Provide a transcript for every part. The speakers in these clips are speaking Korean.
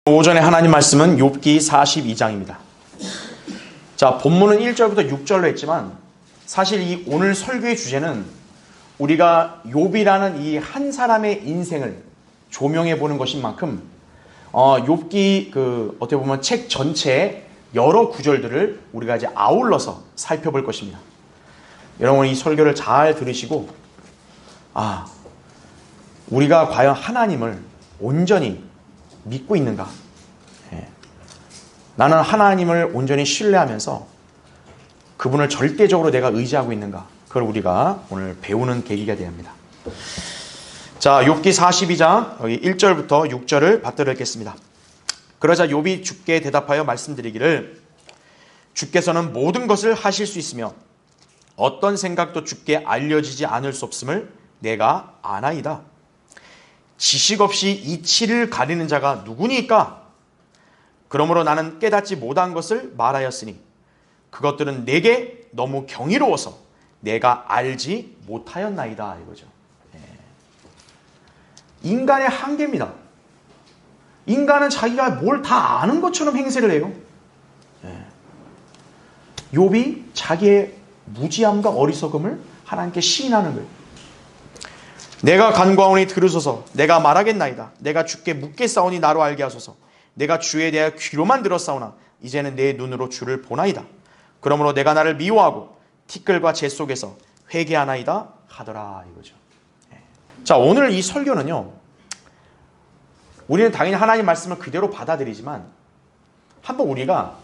오전에 하나님 말씀은 욥기 42장입니다. 자, 본문은 1절부터 6절로 했지만 사실 이 오늘 설교의 주제는 우리가 욥이라는 이 한 사람의 인생을 조명해 보는 것인 만큼 욥기 어떻게 보면 책 전체의 여러 구절들을 우리가 이제 아울러서 살펴볼 것입니다. 여러분 이 설교를 잘 들으시고 우리가 과연 하나님을 온전히 믿고 있는가? 나는 하나님을 온전히 신뢰하면서 그분을 절대적으로 내가 의지하고 있는가? 그걸 우리가 오늘 배우는 계기가 되어야 합니다. 자, 욥기 42장 여기 1절부터 6절을 받들어 읽겠습니다. 그러자 욥이 주께 대답하여 말씀드리기를 주께서는 모든 것을 하실 수 있으며 어떤 생각도 주께 알려지지 않을 수 없음을 내가 아나이다. 지식 없이 이치를 가리는 자가 누구니까? 그러므로 나는 깨닫지 못한 것을 말하였으니 그것들은 내게 너무 경이로워서 내가 알지 못하였나이다 이거죠. 인간의 한계입니다. 인간은 자기가 뭘 다 아는 것처럼 행세를 해요. 욥이 자기의 무지함과 어리석음을 하나님께 시인하는 거예요. 내가 간과하오니 들으소서. 내가 말하겠나이다. 내가 주께 묻겠사오니 나로 알게 하소서. 내가 주에 대하여 귀로만 들었사오나 이제는 내 눈으로 주를 보나이다. 그러므로 내가 나를 미워하고 티끌과 재 속에서 회개하나이다 하더라 이거죠. 자, 오늘 이 설교는요, 우리는 당연히 하나님 말씀을 그대로 받아들이지만 한번 우리가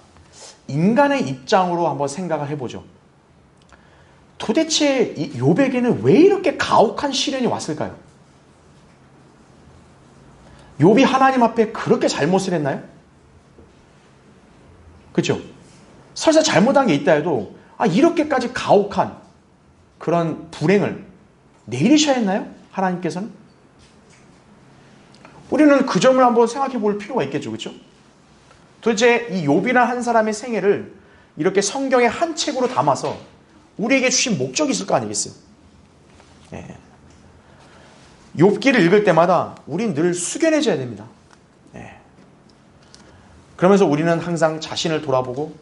인간의 입장으로 한번 생각을 해보죠. 도대체 이 욥에게는 왜 이렇게 가혹한 시련이 왔을까요? 욥이 하나님 앞에 그렇게 잘못을 했나요? 그렇죠? 설사 잘못한 게 있다 해도 이렇게까지 가혹한 그런 불행을 내리셔야 했나요? 하나님께서는? 우리는 그 점을 한번 생각해 볼 필요가 있겠죠. 그렇죠? 도대체 이 욥이라는 한 사람의 생애를 이렇게 성경의 한 책으로 담아서 우리에게 주신 목적이 있을 거 아니겠어요? 욥기를 읽을 때마다 우린 늘 숙연해져야 됩니다. 그러면서 우리는 항상 자신을 돌아보고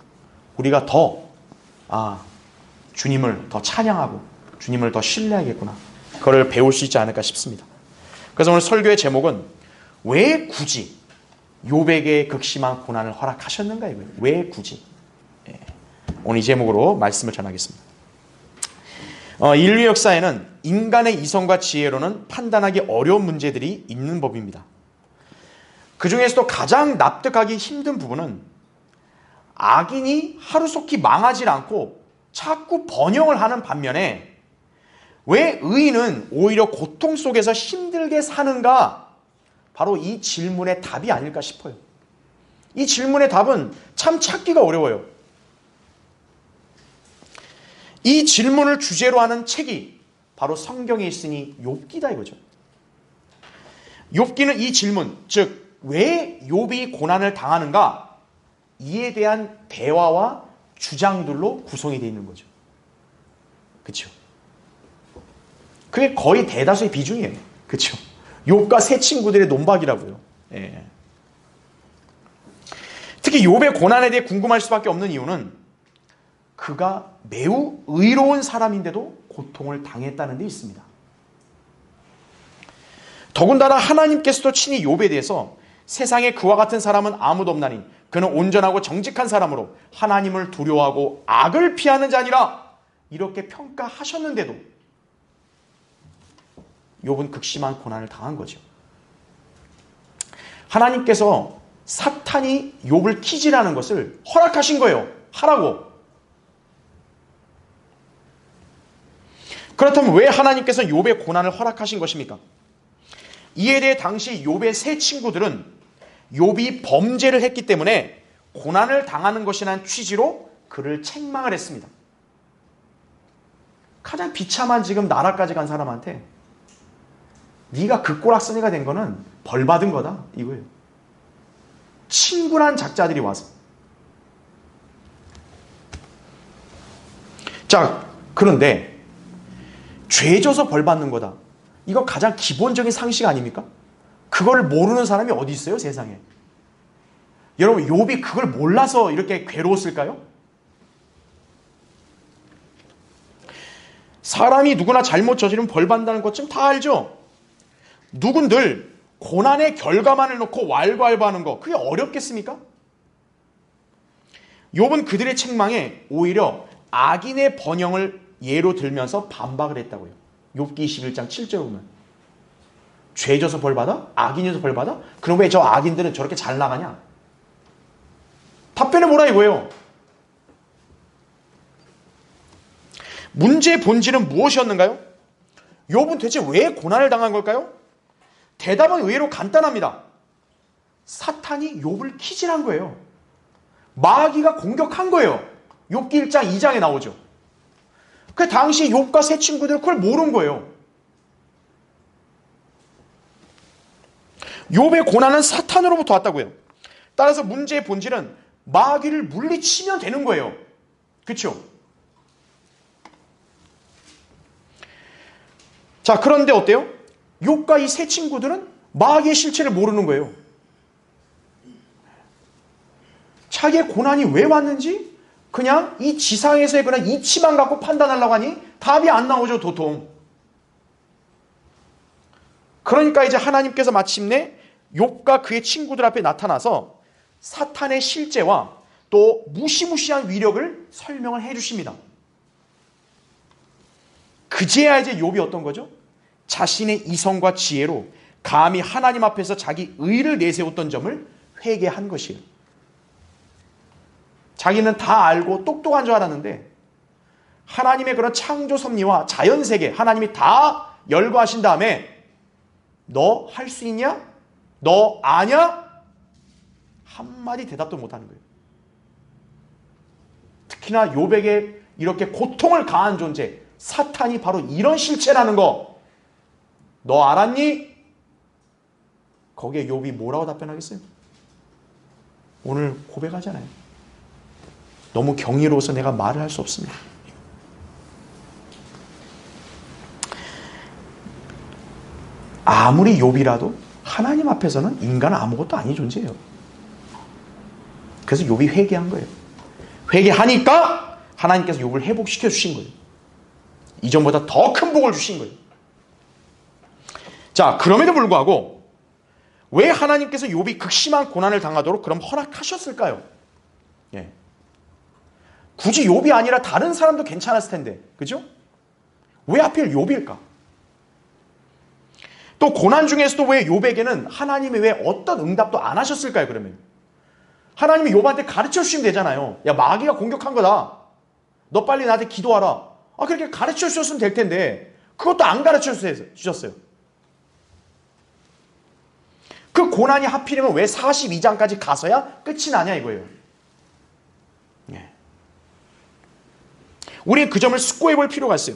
우리가 더 주님을 더 찬양하고 주님을 더 신뢰하겠구나. 그걸 배울 수 있지 않을까 싶습니다. 그래서 오늘 설교의 제목은 왜 굳이 욥에게 극심한 고난을 허락하셨는가 이거예요. 왜 굳이? 오늘 이 제목으로 말씀을 전하겠습니다. 인류 역사에는 인간의 이성과 지혜로는 판단하기 어려운 문제들이 있는 법입니다. 그 중에서도 가장 납득하기 힘든 부분은 악인이 하루속히 망하지 않고 자꾸 번영을 하는 반면에 왜 의인은 오히려 고통 속에서 힘들게 사는가? 바로 이 질문의 답이 아닐까 싶어요. 이 질문의 답은 참 찾기가 어려워요. 이 질문을 주제로 하는 책이 바로 성경에 있으니 욥기다 이거죠. 욥기는 이 질문, 즉 왜 욥이 고난을 당하는가? 이에 대한 대화와 주장들로 구성이 되어 있는 거죠. 그렇죠? 그게 거의 대다수의 비중이에요. 그렇죠? 욥과 세 친구들의 논박이라고요. 특히 욥의 고난에 대해 궁금할 수밖에 없는 이유는 그가 매우 의로운 사람인데도 고통을 당했다는 데 있습니다. 더군다나 하나님께서도 친히 욥에 대해서 세상에 그와 같은 사람은 아무도 없나니 그는 온전하고 정직한 사람으로 하나님을 두려워하고 악을 피하는 자니라 이렇게 평가하셨는데도 욥은 극심한 고난을 당한 거죠. 하나님께서 사탄이 욥을 키질하는 것을 허락하신 거예요. 하라고. 그렇다면 왜 하나님께서 욥의 고난을 허락하신 것입니까? 이에 대해 당시 욥의 세 친구들은 욥이 범죄를 했기 때문에 고난을 당하는 것이라는 취지로 그를 책망을 했습니다. 가장 비참한 지금 나라까지 간 사람한테 네가 그 꼴악선이가 된 거는 벌 받은 거다 이거예요. 친구란 작자들이 와서. 자, 그런데 죄 져서 벌 받는 거다. 이거 가장 기본적인 상식 아닙니까? 그걸 모르는 사람이 어디 있어요, 세상에? 여러분, 욥이 그걸 몰라서 이렇게 괴로웠을까요? 사람이 누구나 잘못 저지르면 벌 받는다는 것 좀 다 알죠? 누군들 고난의 결과만을 놓고 왈가왈부하는 거, 그게 어렵겠습니까? 욥은 그들의 책망에 오히려 악인의 번영을 예로 들면서 반박을 했다고요. 욥기 21장 7절 보면 죄져서 벌 받아? 악인이어서 벌 받아? 그럼 왜 저 악인들은 저렇게 잘 나가냐? 답변해 보라 이거예요. 문제의 본질은 무엇이었는가요? 욥은 대체 왜 고난을 당한 걸까요? 대답은 의외로 간단합니다. 사탄이 욥을 키질한 거예요. 마귀가 공격한 거예요. 욥기 1장 2장에 나오죠. 그 당시 욥과 세 친구들은 그걸 모른 거예요. 욥의 고난은 사탄으로부터 왔다고요. 따라서 문제의 본질은 마귀를 물리치면 되는 거예요. 그렇죠? 자, 그런데 어때요? 욥과 이 세 친구들은 마귀의 실체를 모르는 거예요. 자기의 고난이 왜 왔는지 그냥 이 지상에서의 그냥 이치만 갖고 판단하려고 하니 답이 안 나오죠, 도통. 그러니까 이제 하나님께서 마침내 욥과 그의 친구들 앞에 나타나서 사탄의 실제와 또 무시무시한 위력을 설명을 해 주십니다. 그제야 이제 욥이 어떤 거죠? 자신의 이성과 지혜로 감히 하나님 앞에서 자기 의를 내세웠던 점을 회개한 것이에요. 자기는 다 알고 똑똑한 줄 알았는데 하나님의 그런 창조 섭리와 자연세계 하나님이 다 열거하신 다음에 너 할 수 있냐? 너 아냐? 한마디 대답도 못하는 거예요. 특히나 욥에게 이렇게 고통을 가한 존재 사탄이 바로 이런 실체라는 거 너 알았니? 거기에 욥이 뭐라고 답변하겠어요? 오늘 고백하잖아요. 너무 경이로워서 내가 말을 할 수 없습니다. 아무리 욥이라도 하나님 앞에서는 인간은 아무것도 아닌 존재예요. 그래서 욥이 회개한 거예요. 회개하니까 하나님께서 욥을 회복시켜 주신 거예요. 이전보다 더 큰 복을 주신 거예요. 자, 그럼에도 불구하고 왜 하나님께서 욥이 극심한 고난을 당하도록 그럼 허락하셨을까요? 예. 굳이 욥이 아니라 다른 사람도 괜찮았을 텐데, 그죠? 왜 하필 욥일까? 또 고난 중에서도 왜 욥에게는 하나님이 왜 어떤 응답도 안 하셨을까요? 그러면 하나님이 욥한테 가르쳐 주시면 되잖아요. 야, 마귀가 공격한 거다. 너 빨리 나한테 기도하라. 그렇게 가르쳐 주셨으면 될 텐데 그것도 안 가르쳐 주셨어요. 그 고난이 하필이면 왜 42장까지 가서야 끝이 나냐 이거예요. 예. 우리 그 점을 숙고해 볼 필요가 있어요.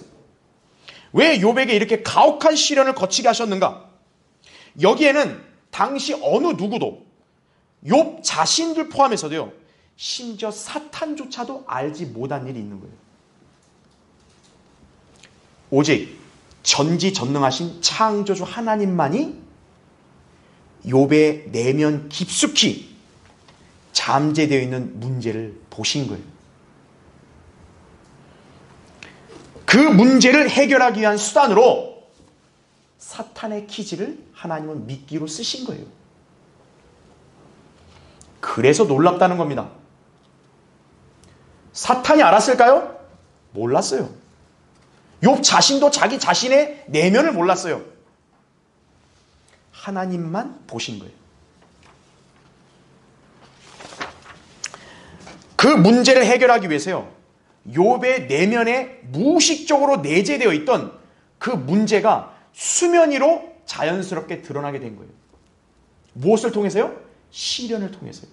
왜 욥에게 이렇게 가혹한 시련을 거치게 하셨는가? 여기에는 당시 어느 누구도 욥 자신들 포함해서도요, 심지어 사탄조차도 알지 못한 일이 있는 거예요. 오직 전지전능하신 창조주 하나님만이 욥의 내면 깊숙이 잠재되어 있는 문제를 보신 거예요. 그 문제를 해결하기 위한 수단으로 사탄의 기질을 하나님은 미끼로 쓰신 거예요. 그래서 놀랍다는 겁니다. 사탄이 알았을까요? 몰랐어요. 욥 자신도 자기 자신의 내면을 몰랐어요. 하나님만 보신 거예요. 그 문제를 해결하기 위해서요, 욥의 내면에 무의식적으로 내재되어 있던 그 문제가 수면 위로 자연스럽게 드러나게 된 거예요. 무엇을 통해서요? 시련을 통해서요.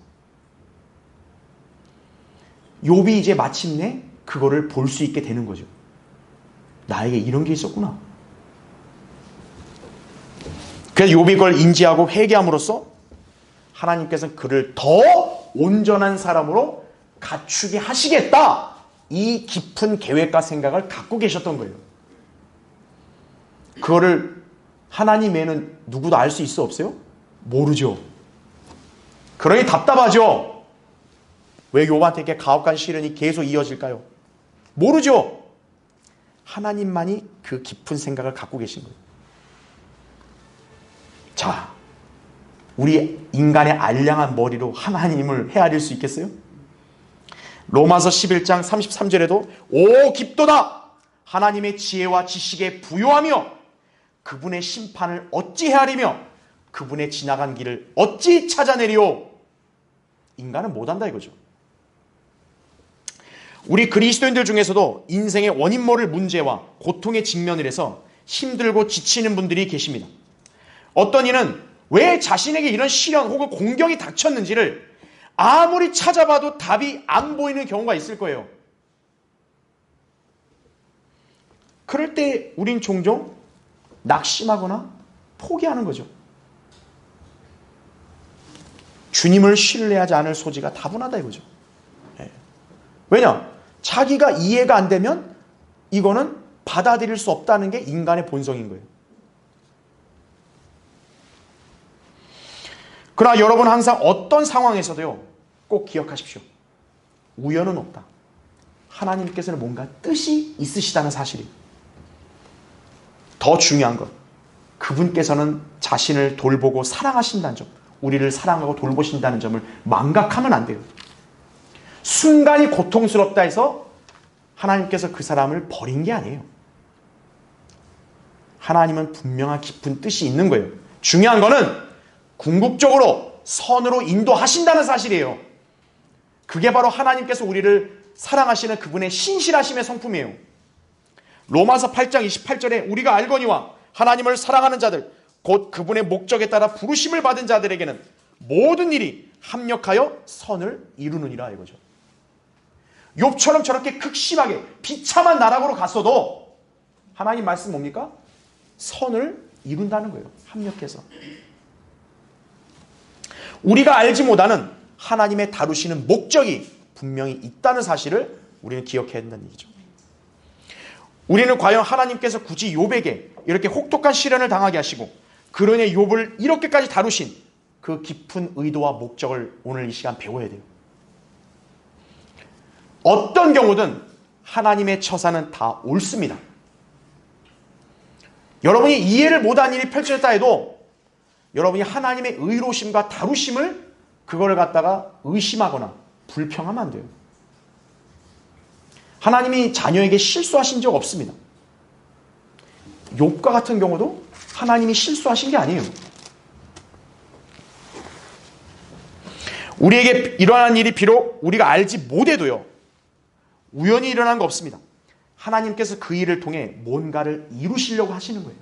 욥이 이제 마침내 그거를 볼 수 있게 되는 거죠. 나에게 이런 게 있었구나. 그래서 욥이 그걸 인지하고 회개함으로써 하나님께서는 그를 더 온전한 사람으로 갖추게 하시겠다. 이 깊은 계획과 생각을 갖고 계셨던 거예요. 그거를 하나님 외에는 누구도 알 수 있어 없어요? 모르죠. 그러니 답답하죠. 왜 욥한테 이렇게 가혹한 시련이 계속 이어질까요? 모르죠. 하나님만이 그 깊은 생각을 갖고 계신 거예요. 자, 우리 인간의 알량한 머리로 하나님을 헤아릴 수 있겠어요? 로마서 11장 33절에도 오 깊도다! 하나님의 지혜와 지식에 부요하며 그분의 심판을 어찌 헤아리며 그분의 지나간 길을 어찌 찾아내리오? 인간은 못한다 이거죠. 우리 그리스도인들 중에서도 인생의 원인 모를 문제와 고통에 직면을 해서 힘들고 지치는 분들이 계십니다. 어떤 이는 왜 자신에게 이런 시련 혹은 공경이 닥쳤는지를 아무리 찾아봐도 답이 안 보이는 경우가 있을 거예요. 그럴 때 우린 종종 낙심하거나 포기하는 거죠. 주님을 신뢰하지 않을 소지가 다분하다 이거죠. 왜냐? 자기가 이해가 안 되면 이거는 받아들일 수 없다는 게 인간의 본성인 거예요. 그러나 여러분 항상 어떤 상황에서도요, 꼭 기억하십시오. 우연은 없다. 하나님께서는 뭔가 뜻이 있으시다는 사실이. 더 중요한 것, 그분께서는 자신을 돌보고 사랑하신다는 점, 우리를 사랑하고 돌보신다는 점을 망각하면 안 돼요. 순간이 고통스럽다 해서 하나님께서 그 사람을 버린 게 아니에요. 하나님은 분명한 깊은 뜻이 있는 거예요. 중요한 거는 궁극적으로 선으로 인도하신다는 사실이에요. 그게 바로 하나님께서 우리를 사랑하시는 그분의 신실하심의 성품이에요. 로마서 8장 28절에 우리가 알거니와 하나님을 사랑하는 자들 곧 그분의 목적에 따라 부르심을 받은 자들에게는 모든 일이 합력하여 선을 이루느니라 이거죠. 욥처럼 저렇게 극심하게 비참한 나락으로 갔어도 하나님 말씀 뭡니까? 선을 이룬다는 거예요. 합력해서. 우리가 알지 못하는 하나님의 다루시는 목적이 분명히 있다는 사실을 우리는 기억해야 한다는 얘기죠. 우리는 과연 하나님께서 굳이 욥에게 이렇게 혹독한 시련을 당하게 하시고 그로 인해 욥을 이렇게까지 다루신 그 깊은 의도와 목적을 오늘 이 시간 배워야 돼요. 어떤 경우든 하나님의 처사는 다 옳습니다. 여러분이 이해를 못한 일이 펼쳐졌다 해도 여러분이 하나님의 의로심과 다루심을 그거를 갖다가 의심하거나 불평하면 안 돼요. 하나님이 자녀에게 실수하신 적 없습니다. 욥과 같은 경우도 하나님이 실수하신 게 아니에요. 우리에게 일어난 일이 비록 우리가 알지 못해도요, 우연히 일어난 거 없습니다. 하나님께서 그 일을 통해 뭔가를 이루시려고 하시는 거예요.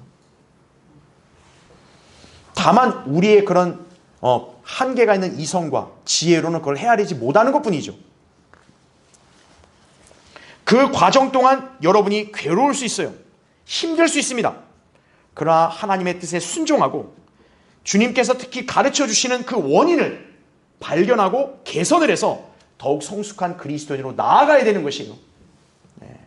다만 우리의 그런 한계가 있는 이성과 지혜로는 그걸 헤아리지 못하는 것뿐이죠. 그 과정 동안 여러분이 괴로울 수 있어요. 힘들 수 있습니다. 그러나 하나님의 뜻에 순종하고 주님께서 특히 가르쳐 주시는 그 원인을 발견하고 개선을 해서 더욱 성숙한 그리스도인으로 나아가야 되는 것이에요. 네.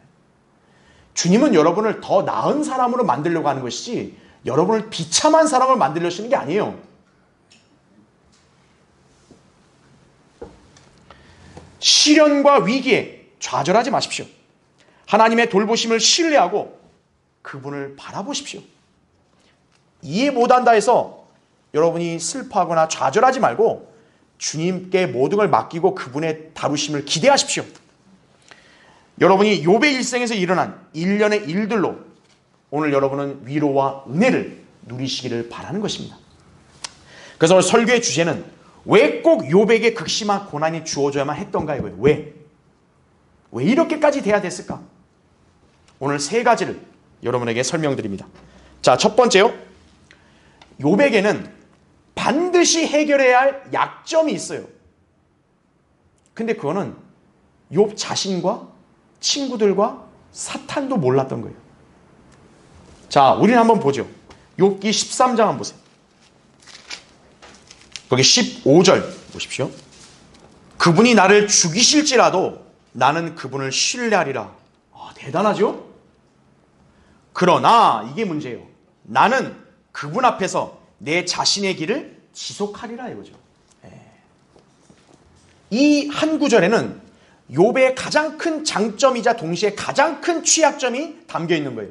주님은 여러분을 더 나은 사람으로 만들려고 하는 것이지 여러분을 비참한 사람을 만들려시는 게 아니에요. 시련과 위기에 좌절하지 마십시오. 하나님의 돌보심을 신뢰하고 그분을 바라보십시오. 이해 못한다 해서 여러분이 슬퍼하거나 좌절하지 말고 주님께 모든 걸 맡기고 그분의 다루심을 기대하십시오. 여러분이 욥의 일생에서 일어난 일련의 일들로 오늘 여러분은 위로와 은혜를 누리시기를 바라는 것입니다. 그래서 오늘 설교의 주제는 왜 꼭 욥에게 극심한 고난이 주어져야만 했던가 이거예요. 왜 이렇게까지 돼야 됐을까? 오늘 세 가지를 여러분에게 설명드립니다. 자, 첫 번째요. 욥에게는 반드시 해결해야 할 약점이 있어요. 근데 그거는 욥 자신과 친구들과 사탄도 몰랐던 거예요. 자, 우리는 한번 보죠. 욥기 13장 한번 보세요. 거기 15절 보십시오. 그분이 나를 죽이실지라도 나는 그분을 신뢰하리라. 대단하죠? 그러나 이게 문제예요. 나는 그분 앞에서 내 자신의 길을 지속하리라 이거죠. 이 한 구절에는 욥의 가장 큰 장점이자 동시에 가장 큰 취약점이 담겨 있는 거예요.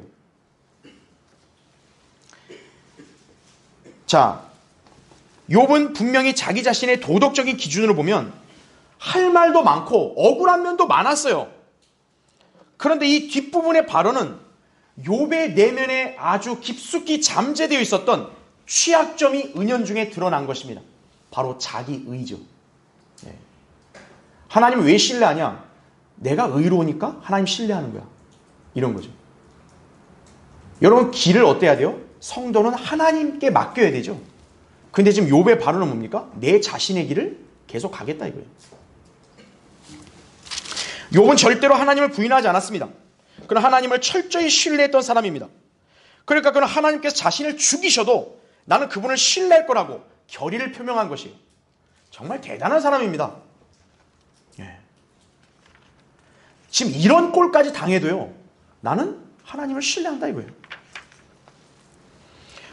자, 욥은 분명히 자기 자신의 도덕적인 기준으로 보면 할 말도 많고 억울한 면도 많았어요. 그런데 이 뒷부분의 발언은 욥의 내면에 아주 깊숙이 잠재되어 있었던 취약점이 은연중에 드러난 것입니다. 바로 자기의죠. 하나님을 왜 신뢰하냐? 내가 의로우니까 하나님 신뢰하는 거야. 이런 거죠. 여러분, 길을 어때야 돼요? 성도는 하나님께 맡겨야 되죠. 근데 지금 욥의 발언은 뭡니까? 내 자신의 길을 계속 가겠다 이거예요. 욥은 절대로 하나님을 부인하지 않았습니다. 그는 하나님을 철저히 신뢰했던 사람입니다. 그러니까 그는 하나님께서 자신을 죽이셔도 나는 그분을 신뢰할 거라고 결의를 표명한 것이에요. 정말 대단한 사람입니다. 지금 이런 꼴까지 당해도요, 나는 하나님을 신뢰한다 이거예요.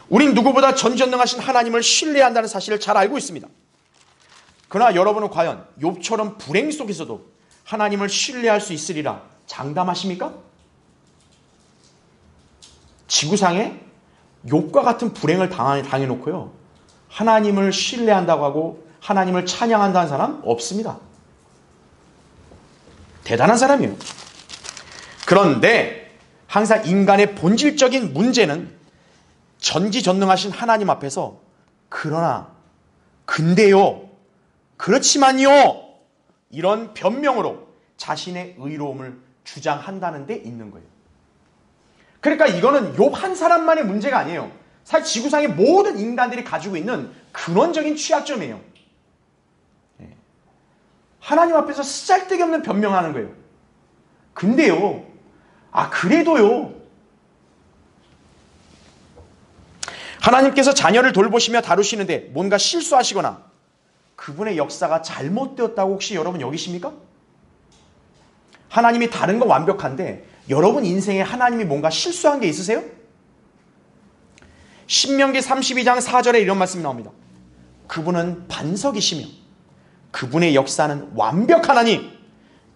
우린 누구보다 전지전능하신 하나님을 신뢰한다는 사실을 잘 알고 있습니다. 그러나 여러분은 과연 욥처럼 불행 속에서도 하나님을 신뢰할 수 있으리라 장담하십니까? 지구상에 욥과 같은 불행을 당해놓고요, 하나님을 신뢰한다고 하고 하나님을 찬양한다는 사람 없습니다. 대단한 사람이에요. 그런데 항상 인간의 본질적인 문제는 전지전능하신 하나님 앞에서 그러나, 근데요, 그렇지만요, 이런 변명으로 자신의 의로움을 주장한다는 데 있는 거예요. 그러니까 이거는 욥 한 사람만의 문제가 아니에요. 사실 지구상의 모든 인간들이 가지고 있는 근원적인 취약점이에요. 하나님 앞에서 쓰잘데기 없는 변명하는 거예요. 근데요, 그래도요, 하나님께서 자녀를 돌보시며 다루시는데 뭔가 실수하시거나 그분의 역사가 잘못되었다고 혹시 여러분 여기십니까? 하나님이 다른 건 완벽한데 여러분 인생에 하나님이 뭔가 실수한 게 있으세요? 신명기 32장 4절에 이런 말씀이 나옵니다. 그분은 반석이시며 그분의 역사는 완벽하나니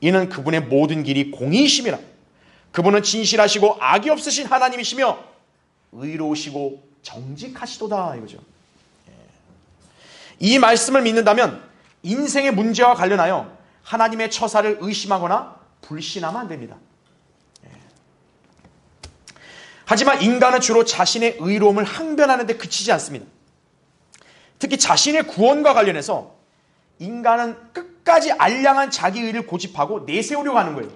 이는 그분의 모든 길이 공의이심이라. 그분은 진실하시고 악이 없으신 하나님이시며 의로우시고 정직하시도다 이거죠. 이 말씀을 믿는다면 인생의 문제와 관련하여 하나님의 처사를 의심하거나 불신하면 안 됩니다. 하지만 인간은 주로 자신의 의로움을 항변하는 데 그치지 않습니다. 특히 자신의 구원과 관련해서 인간은 끝까지 알량한 자기의를 고집하고 내세우려고 하는 거예요.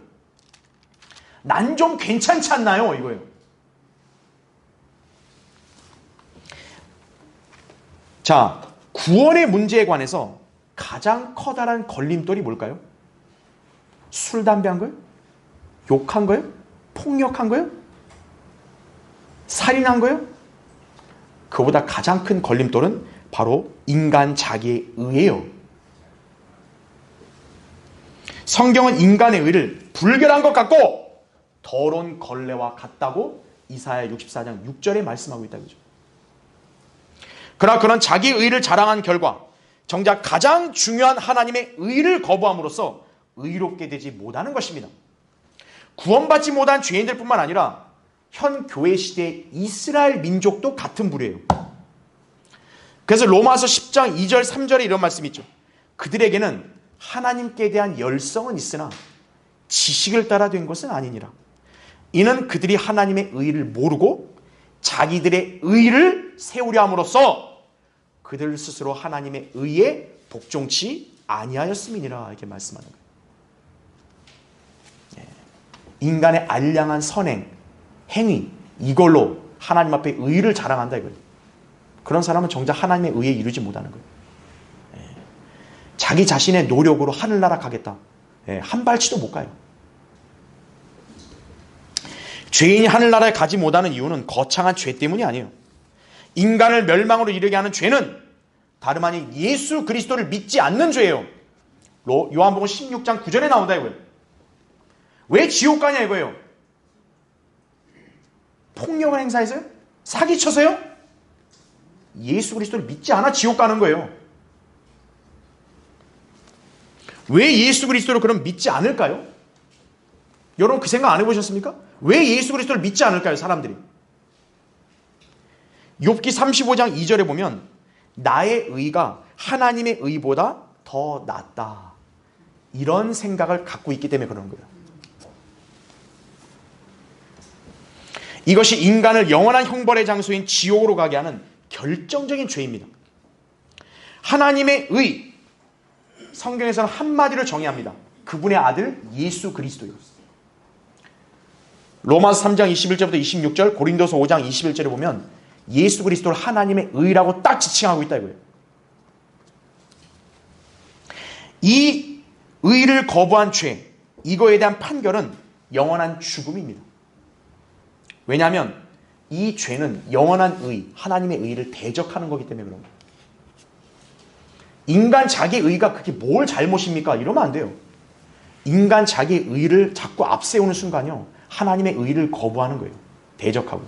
난 좀 괜찮지 않나요? 이거예요. 자, 구원의 문제에 관해서 가장 커다란 걸림돌이 뭘까요? 술, 담배 한 거요? 욕한 거요? 폭력한 거요? 살인한 거요? 그보다 가장 큰 걸림돌은 바로 인간 자기의 의예요. 성경은 인간의 의를 불결한 것 같고 더러운 걸레와 같다고 이사야 64장 6절에 말씀하고 있다 그죠. 그러나 그는 자기 의를 자랑한 결과 정작 가장 중요한 하나님의 의를 거부함으로써 의롭게 되지 못하는 것입니다. 구원받지 못한 죄인들 뿐만 아니라 현 교회 시대의 이스라엘 민족도 같은 부류예요. 그래서 로마서 10장 2절 3절에 이런 말씀이 있죠. 그들에게는 하나님께 대한 열성은 있으나 지식을 따라 된 것은 아니니라. 이는 그들이 하나님의 의를 모르고 자기들의 의를 세우려 함으로써 그들 스스로 하나님의 의에 복종치 아니하였음이니라 이렇게 말씀하는 거예요. 인간의 알량한 선행, 행위 이걸로 하나님 앞에 의를 자랑한다 이거예요. 그런 사람은 정작 하나님의 의에 이루지 못하는 거예요. 자기 자신의 노력으로 하늘나라 가겠다. 한 발치도 못 가요. 죄인이 하늘나라에 가지 못하는 이유는 거창한 죄 때문이 아니에요. 인간을 멸망으로 이르게 하는 죄는 다름 아닌 예수 그리스도를 믿지 않는 죄예요. 요한복음 16장 9절에 나온다 이거예요. 왜 지옥 가냐 이거예요. 폭력을 행사해서요? 사기쳐서요? 예수 그리스도를 믿지 않아 지옥 가는 거예요. 왜 예수 그리스도를 그럼 믿지 않을까요? 여러분 그 생각 안 해보셨습니까? 왜 예수 그리스도를 믿지 않을까요, 사람들이? 욥기 35장 2절에 보면 나의 의가 하나님의 의보다 더 낫다, 이런 생각을 갖고 있기 때문에 그러는 거예요. 이것이 인간을 영원한 형벌의 장소인 지옥으로 가게 하는 결정적인 죄입니다. 하나님의 의, 성경에서는 한마디로 정의합니다. 그분의 아들 예수 그리스도였습니다. 로마서 3장 21절부터 26절, 고린도서 5장 21절에 보면 예수 그리스도를 하나님의 의라고 딱 지칭하고 있다 이거예요. 이 의를 거부한 죄, 이거에 대한 판결은 영원한 죽음입니다. 왜냐하면 이 죄는 영원한 의, 하나님의 의를 대적하는 거기 때문에 그런 거예요. 인간 자기 의가 그게 뭘 잘못입니까? 이러면 안 돼요. 인간 자기 의를 자꾸 앞세우는 순간요, 하나님의 의를 거부하는 거예요. 대적하고.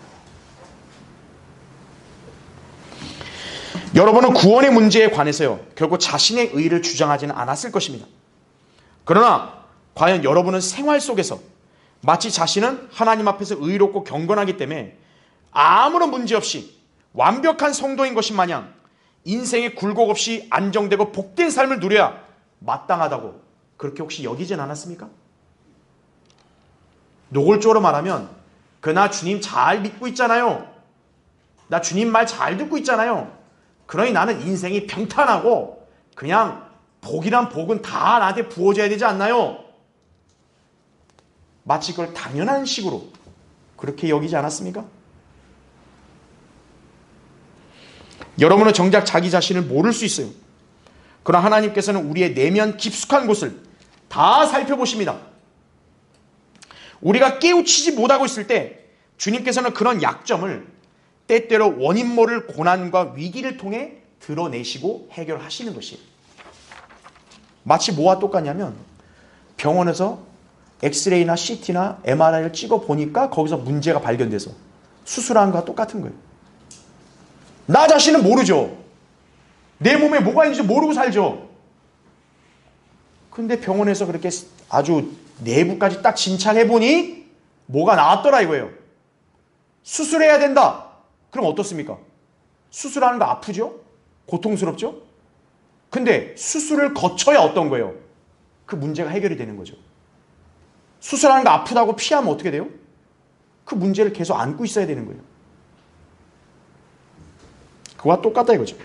여러분은 구원의 문제에 관해서요, 결국 자신의 의를 주장하지는 않았을 것입니다. 그러나 과연 여러분은 생활 속에서 마치 자신은 하나님 앞에서 의롭고 경건하기 때문에 아무런 문제 없이 완벽한 성도인 것인 마냥 인생의 굴곡 없이 안정되고 복된 삶을 누려야 마땅하다고 그렇게 혹시 여기진 않았습니까? 노골적으로 말하면 나 주님 잘 믿고 있잖아요. 나 주님 말 잘 듣고 있잖아요. 그러니 나는 인생이 평탄하고 그냥 복이란 복은 다 나한테 부어져야 되지 않나요? 마치 그걸 당연한 식으로 그렇게 여기지 않았습니까? 여러분은 정작 자기 자신을 모를 수 있어요. 그러나 하나님께서는 우리의 내면 깊숙한 곳을 다 살펴보십니다. 우리가 깨우치지 못하고 있을 때 주님께서는 그런 약점을 때때로 원인 모를 고난과 위기를 통해 드러내시고 해결하시는 것이에요. 마치 뭐와 똑같냐면 병원에서 엑스레이나 CT나 MRI를 찍어 보니까 거기서 문제가 발견돼서 수술하는 것과 똑같은 거예요. 나 자신은 모르죠. 내 몸에 뭐가 있는지 모르고 살죠. 근데 병원에서 그렇게 아주 내부까지 딱 진찰해보니 뭐가 나왔더라 이거예요. 수술해야 된다. 그럼 어떻습니까? 수술하는 거 아프죠? 고통스럽죠? 근데 수술을 거쳐야 어떤 거예요? 그 문제가 해결이 되는 거죠. 수술하는 거 아프다고 피하면 어떻게 돼요? 그 문제를 계속 안고 있어야 되는 거예요. 그와 똑같다 이거죠.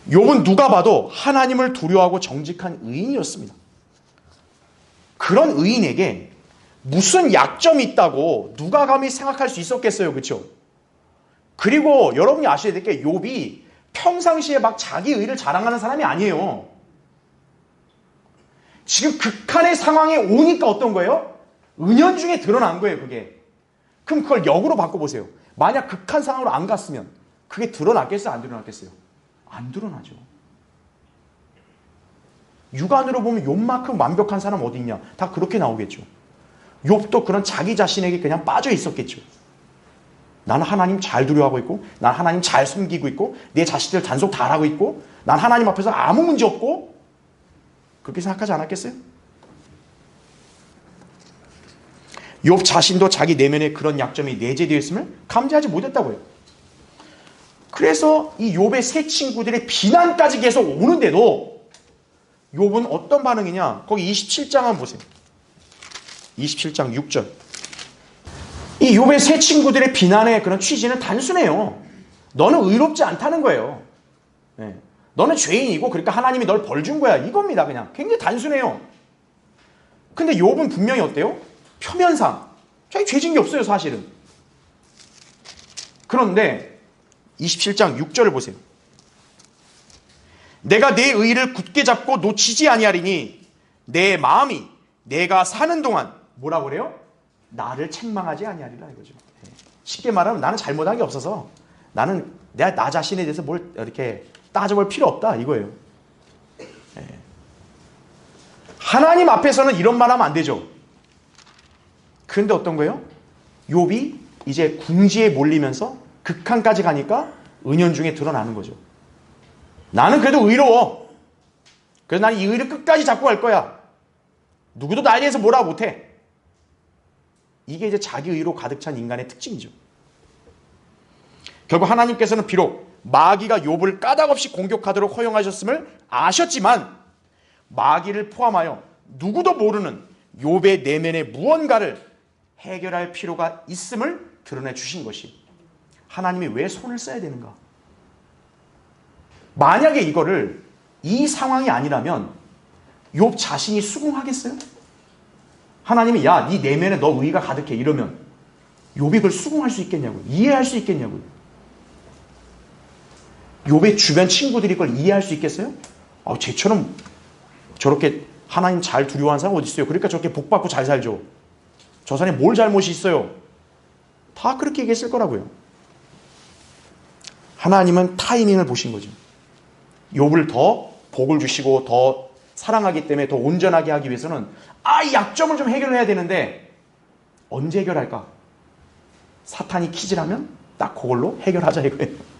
욥은 누가 봐도 하나님을 두려워하고 정직한 의인이었습니다. 그런 의인에게 무슨 약점이 있다고 누가 감히 생각할 수 있었겠어요, 그렇죠? 그리고 여러분이 아셔야 될 게 욥이 평상시에 막 자기 의를 자랑하는 사람이 아니에요. 지금 극한의 상황에 오니까 어떤 거예요? 은연중에 드러난 거예요, 그게. 그럼 그걸 역으로 바꿔보세요. 만약 극한 상황으로 안 갔으면 그게 드러났겠어요, 안 드러났겠어요? 안 드러나죠. 육안으로 보면 욥만큼 완벽한 사람 어디 있냐? 다 그렇게 나오겠죠. 욥도 그런 자기 자신에게 그냥 빠져 있었겠죠. 나는 하나님 잘 두려워하고 있고, 난 하나님 잘 숨기고 있고, 내 자식들 단속 다 하고 있고, 난 하나님 앞에서 아무 문제 없고, 그렇게 생각하지 않았겠어요? 욥 자신도 자기 내면에 그런 약점이 내재되어 있음을 감지하지 못했다고요. 그래서 이 욥의 세 친구들의 비난까지 계속 오는데도 욥은 어떤 반응이냐? 거기 27장 한번 보세요. 27장 6절. 이 욥의 세 친구들의 비난의 그런 취지는 단순해요. 너는 의롭지 않다는 거예요. 네. 너는 죄인이고 그러니까 하나님이 널 벌 준 거야. 이겁니다. 그냥 굉장히 단순해요. 근데 욥은 분명히 어때요? 표면상 자기 죄진 게 없어요, 사실은. 그런데 27장 6절을 보세요. 내가 내 의를 굳게 잡고 놓치지 아니하리니 내 마음이 내가 사는 동안 뭐라고 그래요? 나를 책망하지 아니하리라 이거죠. 쉽게 말하면 나는 잘못한 게 없어서 나는 내가 나 자신에 대해서 뭘 이렇게 따져볼 필요 없다 이거예요. 하나님 앞에서는 이런 말 하면 안 되죠. 그런데 어떤 거예요? 욥이 이제 궁지에 몰리면서 극한까지 가니까 은연중에 드러나는 거죠. 나는 그래도 의로워. 그래서 난 이 의를 끝까지 잡고 갈 거야. 누구도 나에 대해서 뭐라 못해. 이게 이제 자기 의로 가득 찬 인간의 특징이죠. 결국 하나님께서는 비록 마귀가 욥을 까닭없이 공격하도록 허용하셨음을 아셨지만 마귀를 포함하여 누구도 모르는 욥의 내면의 무언가를 해결할 필요가 있음을 드러내 주신 것이 하나님이 왜 손을 써야 되는가? 만약에 이거를 이 상황이 아니라면 욥 자신이 수긍하겠어요? 하나님이 야, 네 내면에 너 의가 가득해 이러면 욥이 그걸 수긍할 수 있겠냐고요. 이해할 수 있겠냐고요. 욥의 주변 친구들이 그걸 이해할 수 있겠어요? 쟤처럼 저렇게 하나님 잘 두려워하는 사람 어디 있어요? 그러니까 저렇게 복 받고 잘 살죠. 저 사람이 뭘 잘못이 있어요? 다 그렇게 얘기했을 거라고요. 하나님은 타이밍을 보신 거죠. 욥을 더 복을 주시고 더 사랑하기 때문에 더 온전하게 하기 위해서는 이 약점을 좀 해결해야 되는데 언제 해결할까? 사탄이 키질하면 딱 그걸로 해결하자 이거예요.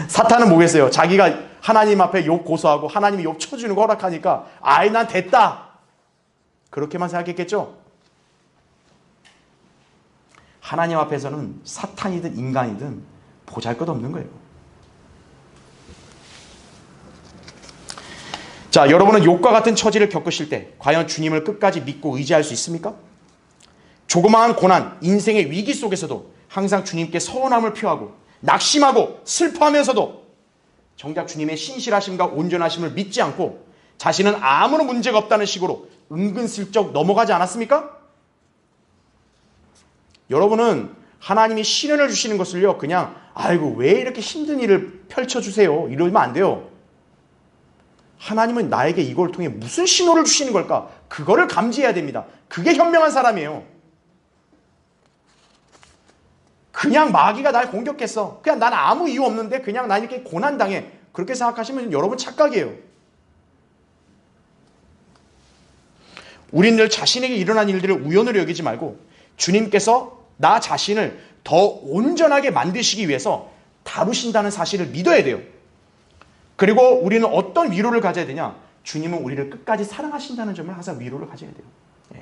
사탄은 뭐겠어요? 자기가 하나님 앞에 욥 고소하고 하나님이 욥 쳐주는 거 허락하니까 난 됐다. 그렇게만 생각했겠죠? 하나님 앞에서는 사탄이든 인간이든 보잘것없는 거예요. 자, 여러분은 욥과 같은 처지를 겪으실 때 과연 주님을 끝까지 믿고 의지할 수 있습니까? 조그마한 고난, 인생의 위기 속에서도 항상 주님께 서운함을 표하고 낙심하고 슬퍼하면서도 정작 주님의 신실하심과 온전하심을 믿지 않고 자신은 아무런 문제가 없다는 식으로 은근슬쩍 넘어가지 않았습니까? 여러분은 하나님이 시련을 주시는 것을요 그냥 왜 이렇게 힘든 일을 펼쳐주세요 이러면 안 돼요. 하나님은 나에게 이걸 통해 무슨 신호를 주시는 걸까? 그거를 감지해야 됩니다. 그게 현명한 사람이에요. 그냥 마귀가 날 공격했어. 그냥 난 아무 이유 없는데 그냥 난 이렇게 고난당해. 그렇게 생각하시면 여러분 착각이에요. 우리는 늘 자신에게 일어난 일들을 우연으로 여기지 말고 주님께서 나 자신을 더 온전하게 만드시기 위해서 다루신다는 사실을 믿어야 돼요. 그리고 우리는 어떤 위로를 가져야 되냐? 주님은 우리를 끝까지 사랑하신다는 점을 항상 위로를 가져야 돼요.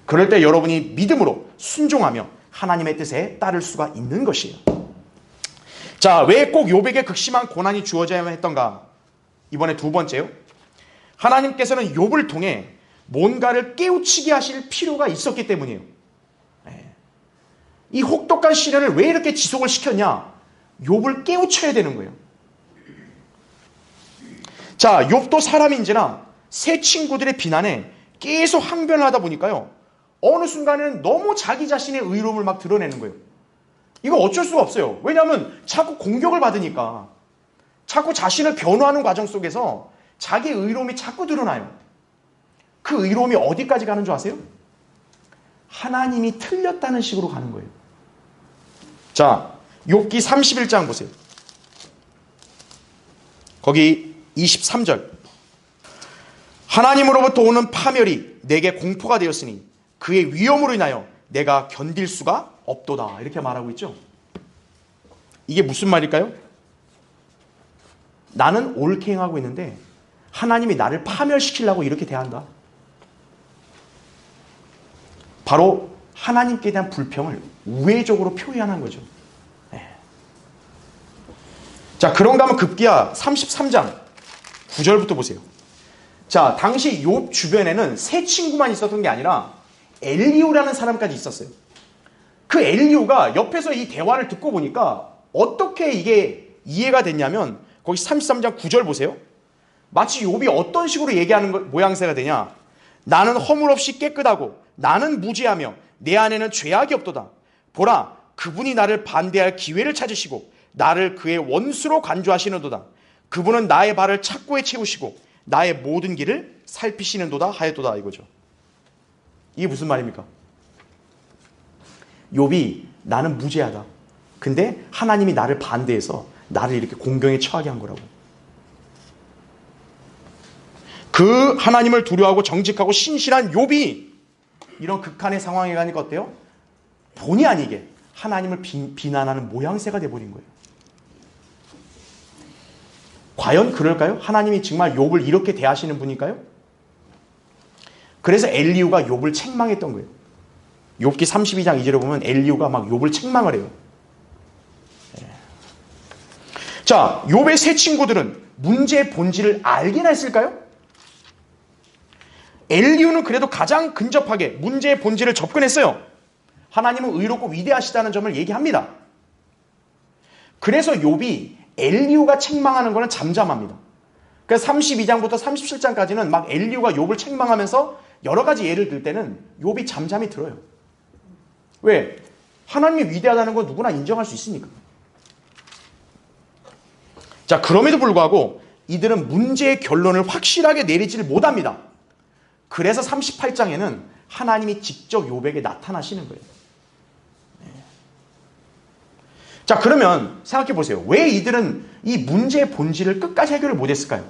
그럴 때 여러분이 믿음으로 순종하며 하나님의 뜻에 따를 수가 있는 것이에요. 자, 왜 꼭 욥에게 극심한 고난이 주어져야만 했던가? 이번에 두 번째요. 하나님께서는 욥을 통해 뭔가를 깨우치게 하실 필요가 있었기 때문이에요. 이 혹독한 시련을 왜 이렇게 지속을 시켰냐? 욥을 깨우쳐야 되는 거예요. 자, 욥도 사람인지라 새 친구들의 비난에 계속 항변을 하다 보니까요. 어느 순간에는 너무 자기 자신의 의로움을 막 드러내는 거예요. 이거 어쩔 수가 없어요. 왜냐하면 자꾸 공격을 받으니까. 자꾸 자신을 변호하는 과정 속에서 자기의 의로움이 자꾸 드러나요. 그 의로움이 어디까지 가는 줄 아세요? 하나님이 틀렸다는 식으로 가는 거예요. 자, 욥기 31장 보세요. 거기 23절. 하나님으로부터 오는 파멸이 내게 공포가 되었으니 그의 위험으로 인하여 내가 견딜 수가 없도다. 이렇게 말하고 있죠. 이게 무슨 말일까요? 나는 옳게 행하고 있는데 하나님이 나를 파멸시키려고 이렇게 대한다. 바로 하나님께 대한 불평을 우회적으로 표현한 거죠. 자, 그런가 하면 급기야 33장 9절부터 보세요. 자, 당시 욥 주변에는 세 친구만 있었던 게 아니라 엘리후라는 사람까지 있었어요. 그 엘리후가 옆에서 이 대화를 듣고 보니까 어떻게 이게 이해가 됐냐면 거기 33장 9절 보세요. 마치 욥이 어떤 식으로 얘기하는 모양새가 되냐. 나는 허물 없이 깨끗하고 나는 무죄하며 내 안에는 죄악이 없도다. 보라, 그분이 나를 반대할 기회를 찾으시고 나를 그의 원수로 간주하시는도다. 그분은 나의 발을 착고에 채우시고 나의 모든 길을 살피시는도다 하였도다 이거죠. 이게 무슨 말입니까? 욥이 나는 무죄하다. 근데 하나님이 나를 반대해서 나를 이렇게 공경에 처하게 한 거라고. 그 하나님을 두려워하고 정직하고 신실한 욥이 이런 극한의 상황에 가니까 어때요? 본의 아니게 하나님을 비난하는 모양새가 돼버린 거예요. 과연 그럴까요? 하나님이 정말 욥을 이렇게 대하시는 분일까요? 그래서 엘리후가 욥을 책망했던 거예요. 욥기 32장 2절에 보면 엘리후가 막 욥을 책망을 해요. 자, 욥의 세 친구들은 문제의 본질을 알긴 했을까요? 엘리후는 그래도 가장 근접하게 문제의 본질을 접근했어요. 하나님은 의롭고 위대하시다는 점을 얘기합니다. 그래서 욥이 엘리후가 책망하는 것은 잠잠합니다. 그래서 32장부터 37장까지는 막 엘리후가 욥을 책망하면서 여러 가지 예를 들 때는 욥이 잠잠히 들어요. 왜? 하나님이 위대하다는 건 누구나 인정할 수 있으니까. 자, 그럼에도 불구하고 이들은 문제의 결론을 확실하게 내리지를 못합니다. 그래서 38장에는 하나님이 직접 욥에게 나타나시는 거예요. 자, 그러면 생각해 보세요. 왜 이들은 이 문제의 본질을 끝까지 해결을 못했을까요?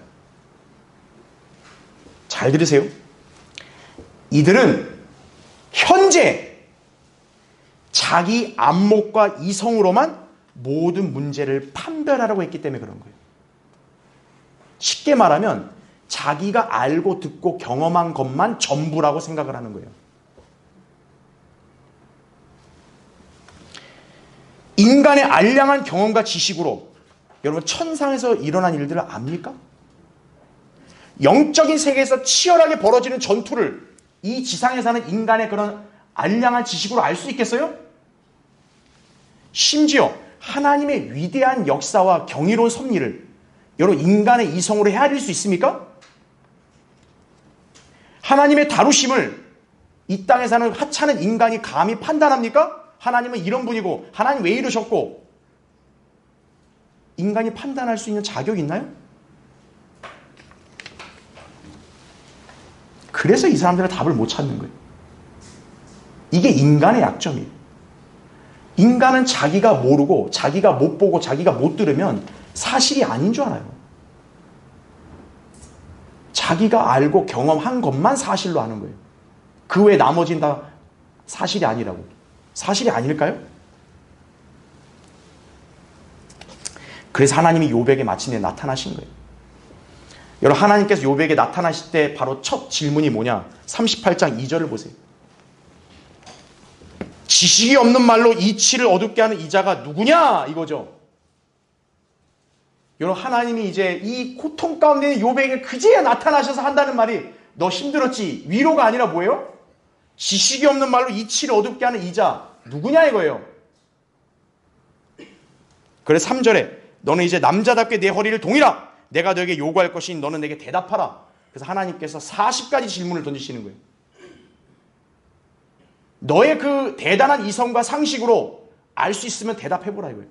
잘 들으세요. 이들은 현재 자기 안목과 이성으로만 모든 문제를 판별하라고 했기 때문에 그런 거예요. 쉽게 말하면 자기가 알고 듣고 경험한 것만 전부라고 생각을 하는 거예요. 인간의 알량한 경험과 지식으로 여러분 천상에서 일어난 일들을 압니까? 영적인 세계에서 치열하게 벌어지는 전투를 이 지상에 사는 인간의 그런 알량한 지식으로 알 수 있겠어요? 심지어 하나님의 위대한 역사와 경이로운 섭리를 여러분 인간의 이성으로 헤아릴 수 있습니까? 하나님의 다루심을 이 땅에 사는 하찮은 인간이 감히 판단합니까? 하나님은 이런 분이고 하나님 왜 이러셨고 인간이 판단할 수 있는 자격이 있나요? 그래서 이 사람들은 답을 못 찾는 거예요. 이게 인간의 약점이에요. 인간은 자기가 모르고 자기가 못 보고 자기가 못 들으면 사실이 아닌 줄 알아요. 자기가 알고 경험한 것만 사실로 아는 거예요. 그 외 나머지는 다 사실이 아니라고. 사실이 아닐까요? 그래서 하나님이 욥에게 마침내 나타나신 거예요. 여러분, 하나님께서 욥에게 나타나실 때 바로 첫 질문이 뭐냐? 38장 2절을 보세요. 지식이 없는 말로 이치를 어둡게 하는 이자가 누구냐? 이거죠. 여러분, 하나님이 이제 이 고통 가운데 있는 욥에게 그제야 나타나셔서 한다는 말이 너 힘들었지? 위로가 아니라 뭐예요? 지식이 없는 말로 이치를 어둡게 하는 이자 누구냐 이거예요. 그래서 3절에 너는 이제 남자답게 내 허리를 동이라. 내가 너에게 요구할 것이니 너는 내게 대답하라. 그래서 하나님께서 40가지 질문을 던지시는 거예요. 너의 그 대단한 이성과 상식으로 알 수 있으면 대답해보라 이거예요.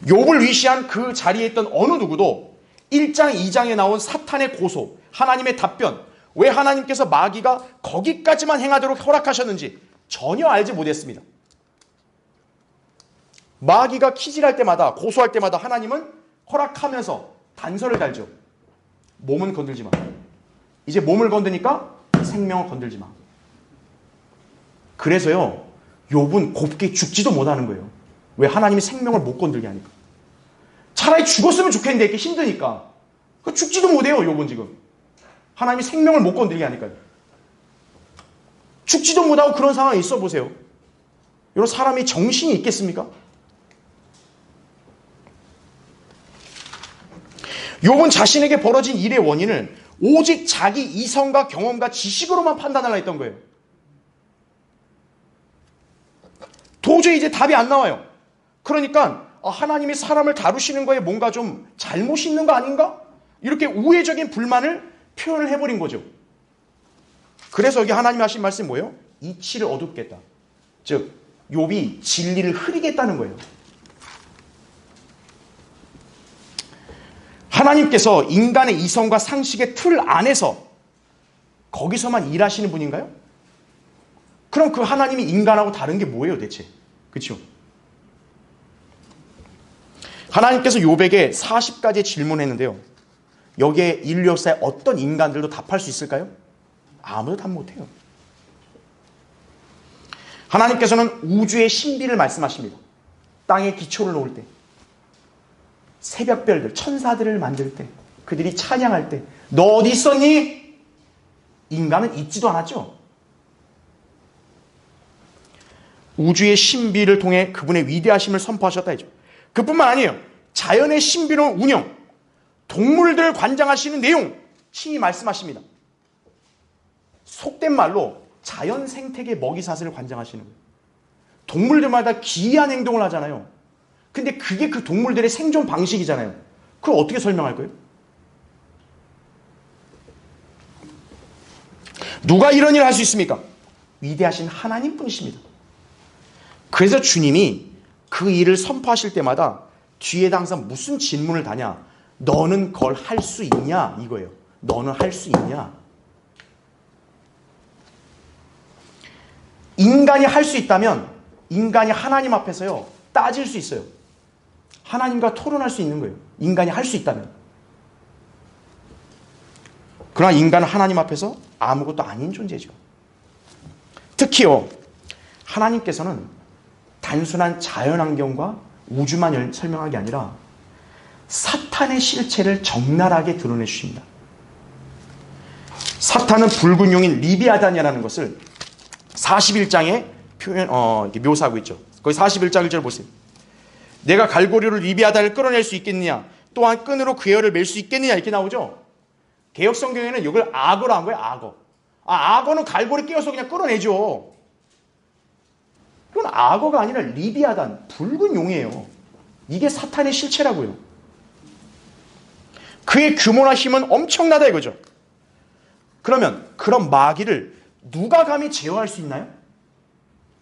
욥을 위시한 그 자리에 있던 어느 누구도 1장 2장에 나온 사탄의 고소, 하나님의 답변, 왜 하나님께서 마귀가 거기까지만 행하도록 허락하셨는지 전혀 알지 못했습니다. 마귀가 키질할 때마다 고소할 때마다 하나님은 허락하면서 단서를 달죠. 몸은 건들지 마. 이제 몸을 건드니까 생명을 건들지 마. 그래서요, 욥은 곱게 죽지도 못하는 거예요. 왜? 하나님이 생명을 못 건들게 하니까. 차라리 죽었으면 좋겠는데 이렇게 힘드니까. 죽지도 못해요, 욥은 지금. 하나님이 생명을 못 건들게 하니까요. 죽지도 못하고 그런 상황에 있어 보세요. 여러분, 사람이 정신이 있겠습니까? 욥은 자신에게 벌어진 일의 원인을 오직 자기 이성과 경험과 지식으로만 판단하려 했던 거예요. 도저히 이제 답이 안 나와요. 그러니까 하나님이 사람을 다루시는 거에 뭔가 좀 잘못이 있는 거 아닌가? 이렇게 우회적인 불만을 표현을 해버린 거죠. 그래서 여기 하나님이 하신 말씀이 뭐예요? 이치를 어둡겠다. 즉 욥이 진리를 흐리겠다는 거예요. 하나님께서 인간의 이성과 상식의 틀 안에서 거기서만 일하시는 분인가요? 그럼 그 하나님이 인간하고 다른 게 뭐예요 대체? 그렇죠? 하나님께서 욥에게 40가지의 질문했는데요. 여기에 인류 역사에 어떤 인간들도 답할 수 있을까요? 아무도 답 못해요. 하나님께서는 우주의 신비를 말씀하십니다. 땅에 기초를 놓을 때, 새벽별들, 천사들을 만들 때, 그들이 찬양할 때, 너 어디 있었니? 인간은 있지도 않았죠. 우주의 신비를 통해 그분의 위대하심을 선포하셨다 했죠. 그뿐만 아니에요. 자연의 신비로운 운영, 동물들을 관장하시는 내용 친히 말씀하십니다. 속된 말로 자연 생태계 먹이사슬을 관장하시는 거예요. 동물들마다 기이한 행동을 하잖아요. 근데 그게 그 동물들의 생존 방식이잖아요. 그걸 어떻게 설명할 거예요? 누가 이런 일을 할 수 있습니까? 위대하신 하나님뿐이십니다. 그래서 주님이 그 일을 선포하실 때마다 뒤에다 항상 무슨 질문을 다냐? 너는 그걸 할 수 있냐? 이거예요. 너는 할 수 있냐? 인간이 할 수 있다면 인간이 하나님 앞에서요 따질 수 있어요. 하나님과 토론할 수 있는 거예요. 인간이 할 수 있다면. 그러나 인간은 하나님 앞에서 아무것도 아닌 존재죠. 특히요, 하나님께서는 단순한 자연환경과 우주만 설명한 게 아니라 사탄의 실체를 적나라하게 드러내 주십니다. 사탄은 붉은 용인 리비아단이라는 것을 41장에 묘사하고 있죠. 거기 41장 1절 보세요. 내가 갈고리로 리비아단을 끌어낼 수 있겠느냐, 또한 끈으로 그 혀를 맬 수 있겠느냐, 이렇게 나오죠. 개역 성경에는 이걸 악어로 한 거예요. 악어. 악어는 갈고리 끼워서 그냥 끌어내죠. 이건 악어가 아니라 리비아단, 붉은 용이에요. 이게 사탄의 실체라고요. 그의 규모나 힘은 엄청나다 이거죠. 그러면 그런 마귀를 누가 감히 제어할 수 있나요?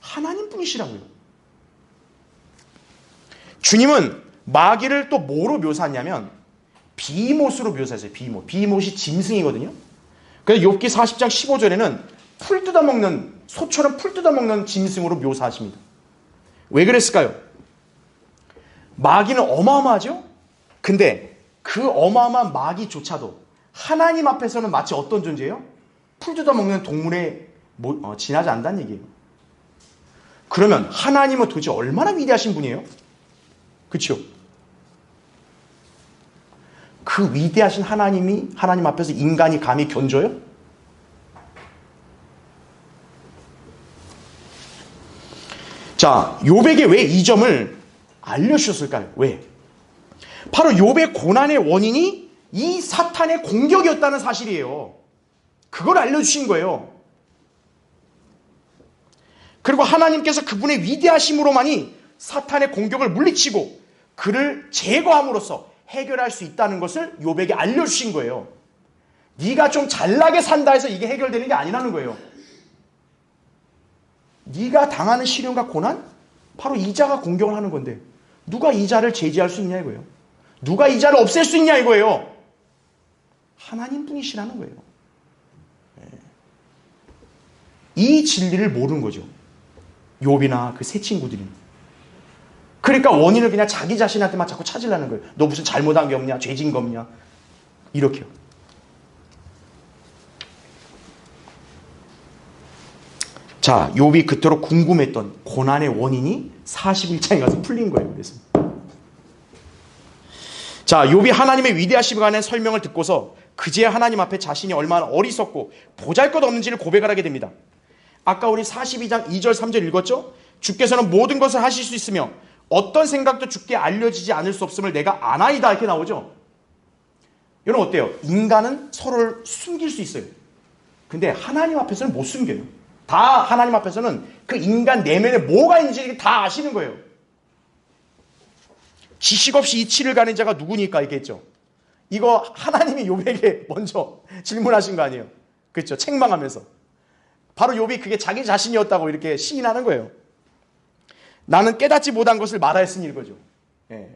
하나님뿐이시라고요. 주님은 마귀를 또 뭐로 묘사했냐면 비못으로 묘사했어요. 비못이 짐승이거든요. 그래서 욥기 40장 15절에는 풀 뜯어먹는, 소처럼 풀 뜯어먹는 짐승으로 묘사하십니다. 왜 그랬을까요? 마귀는 어마어마하죠? 근데 그 어마어마한 마귀조차도 하나님 앞에서는 마치 어떤 존재예요? 풀 뜯어먹는 동물에 지나지 않는다는 얘기예요. 그러면 하나님은 도대체 얼마나 위대하신 분이에요? 그렇죠? 그 위대하신 하나님 앞에서 인간이 감히 견줘요? 자, 욥에게 왜 이 점을 알려주셨을까요? 왜? 바로 욥의 고난의 원인이 이 사탄의 공격이었다는 사실이에요. 그걸 알려주신 거예요. 그리고 하나님께서 그분의 위대하심으로만이 사탄의 공격을 물리치고 그를 제거함으로써 해결할 수 있다는 것을 욥에게 알려주신 거예요. 네가 좀 잘나게 산다 해서 이게 해결되는 게 아니라는 거예요. 네가 당하는 시련과 고난? 바로 이 자가 공격을 하는 건데 누가 이 자를 제지할 수 있냐 이거예요. 누가 이 자를 없앨 수 있냐 이거예요. 하나님뿐이시라는 거예요. 이 진리를 모르는 거죠. 욥이나 그 세 친구들이. 그러니까 원인을 그냥 자기 자신한테만 자꾸 찾으려는 거예요. 너 무슨 잘못한 게 없냐? 죄진 거 없냐? 이렇게요. 자, 욥이 그토록 궁금했던 고난의 원인이 41장에 가서 풀린 거예요. 그래서 자, 욥이 하나님의 위대하심에 관한 설명을 듣고서 그제야 하나님 앞에 자신이 얼마나 어리석고 보잘것없는지를 고백을 하게 됩니다. 아까 우리 42장 2절 3절 읽었죠? 주께서는 모든 것을 하실 수 있으며 어떤 생각도 주께 알려지지 않을 수 없음을 내가 아나이다 이렇게 나오죠. 여러분 어때요? 인간은 서로를 숨길 수 있어요. 근데 하나님 앞에서는 못 숨겨요. 다 하나님 앞에서는 그 인간 내면에 뭐가 있는지 다 아시는 거예요. 지식 없이 이치를 가는 자가 누구니까 이렇게 했죠. 이거 하나님이 욥에게 먼저 질문하신 거 아니에요. 그렇죠? 책망하면서. 바로 욥이 그게 자기 자신이었다고 이렇게 시인하는 거예요. 나는 깨닫지 못한 것을 말하였으니 이거죠. 예.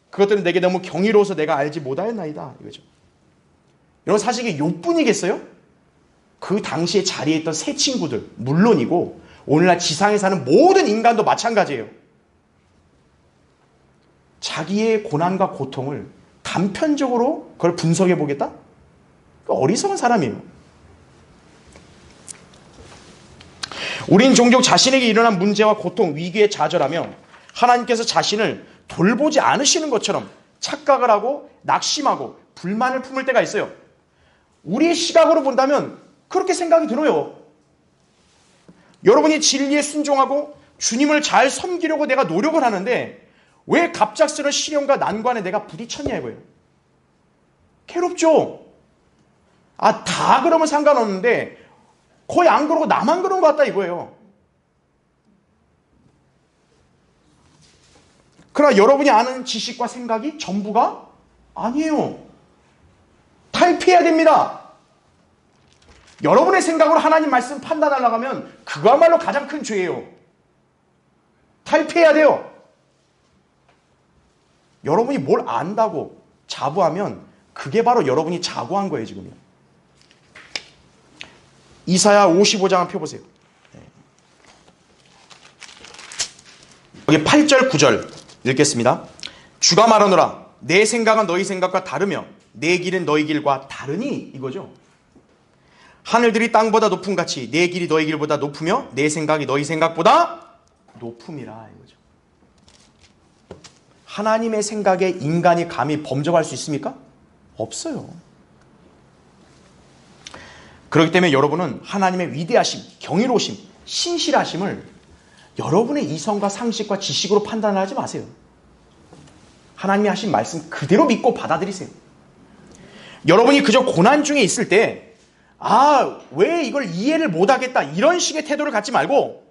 그것들은 내게 너무 경이로워서 내가 알지 못하였나이다 이거죠. 여러분 사실 이게 욥뿐이겠어요? 그 당시에 자리에 있던 세 친구들 물론이고 오늘날 지상에 사는 모든 인간도 마찬가지예요. 자기의 고난과 고통을 단편적으로 그걸 분석해 보겠다? 어리석은 사람이에요. 우린 종종 자신에게 일어난 문제와 고통, 위기에 좌절하며 하나님께서 자신을 돌보지 않으시는 것처럼 착각을 하고 낙심하고 불만을 품을 때가 있어요. 우리의 시각으로 본다면 그렇게 생각이 들어요. 여러분이 진리에 순종하고 주님을 잘 섬기려고 내가 노력을 하는데 왜 갑작스러운 시련과 난관에 내가 부딪혔냐 이거예요. 괴롭죠? 다 그러면 상관없는데 거의 안 그러고 나만 그런 것 같다 이거예요. 그러나 여러분이 아는 지식과 생각이 전부가 아니에요. 탈피해야 됩니다. 여러분의 생각으로 하나님 말씀 판단하려고 하면 그거야말로 가장 큰 죄예요. 탈피해야 돼요. 여러분이 뭘 안다고 자부하면 그게 바로 여러분이 자고한 거예요, 지금요. 이사야 55장 한 펴보세요. 여기 8절, 9절 읽겠습니다. 주가 말하노라. 내 생각은 너희 생각과 다르며 내 길은 너희 길과 다르니 이거죠. 하늘들이 땅보다 높음 같이 내 길이 너희 길보다 높으며 내 생각이 너희 생각보다 높음이라 이거죠. 하나님의 생각에 인간이 감히 범접할 수 있습니까? 없어요. 그렇기 때문에 여러분은 하나님의 위대하심, 경이로우심, 신실하심을 여러분의 이성과 상식과 지식으로 판단을 하지 마세요. 하나님이 하신 말씀 그대로 믿고 받아들이세요. 여러분이 그저 고난 중에 있을 때 왜 이걸 이해를 못하겠다 이런 식의 태도를 갖지 말고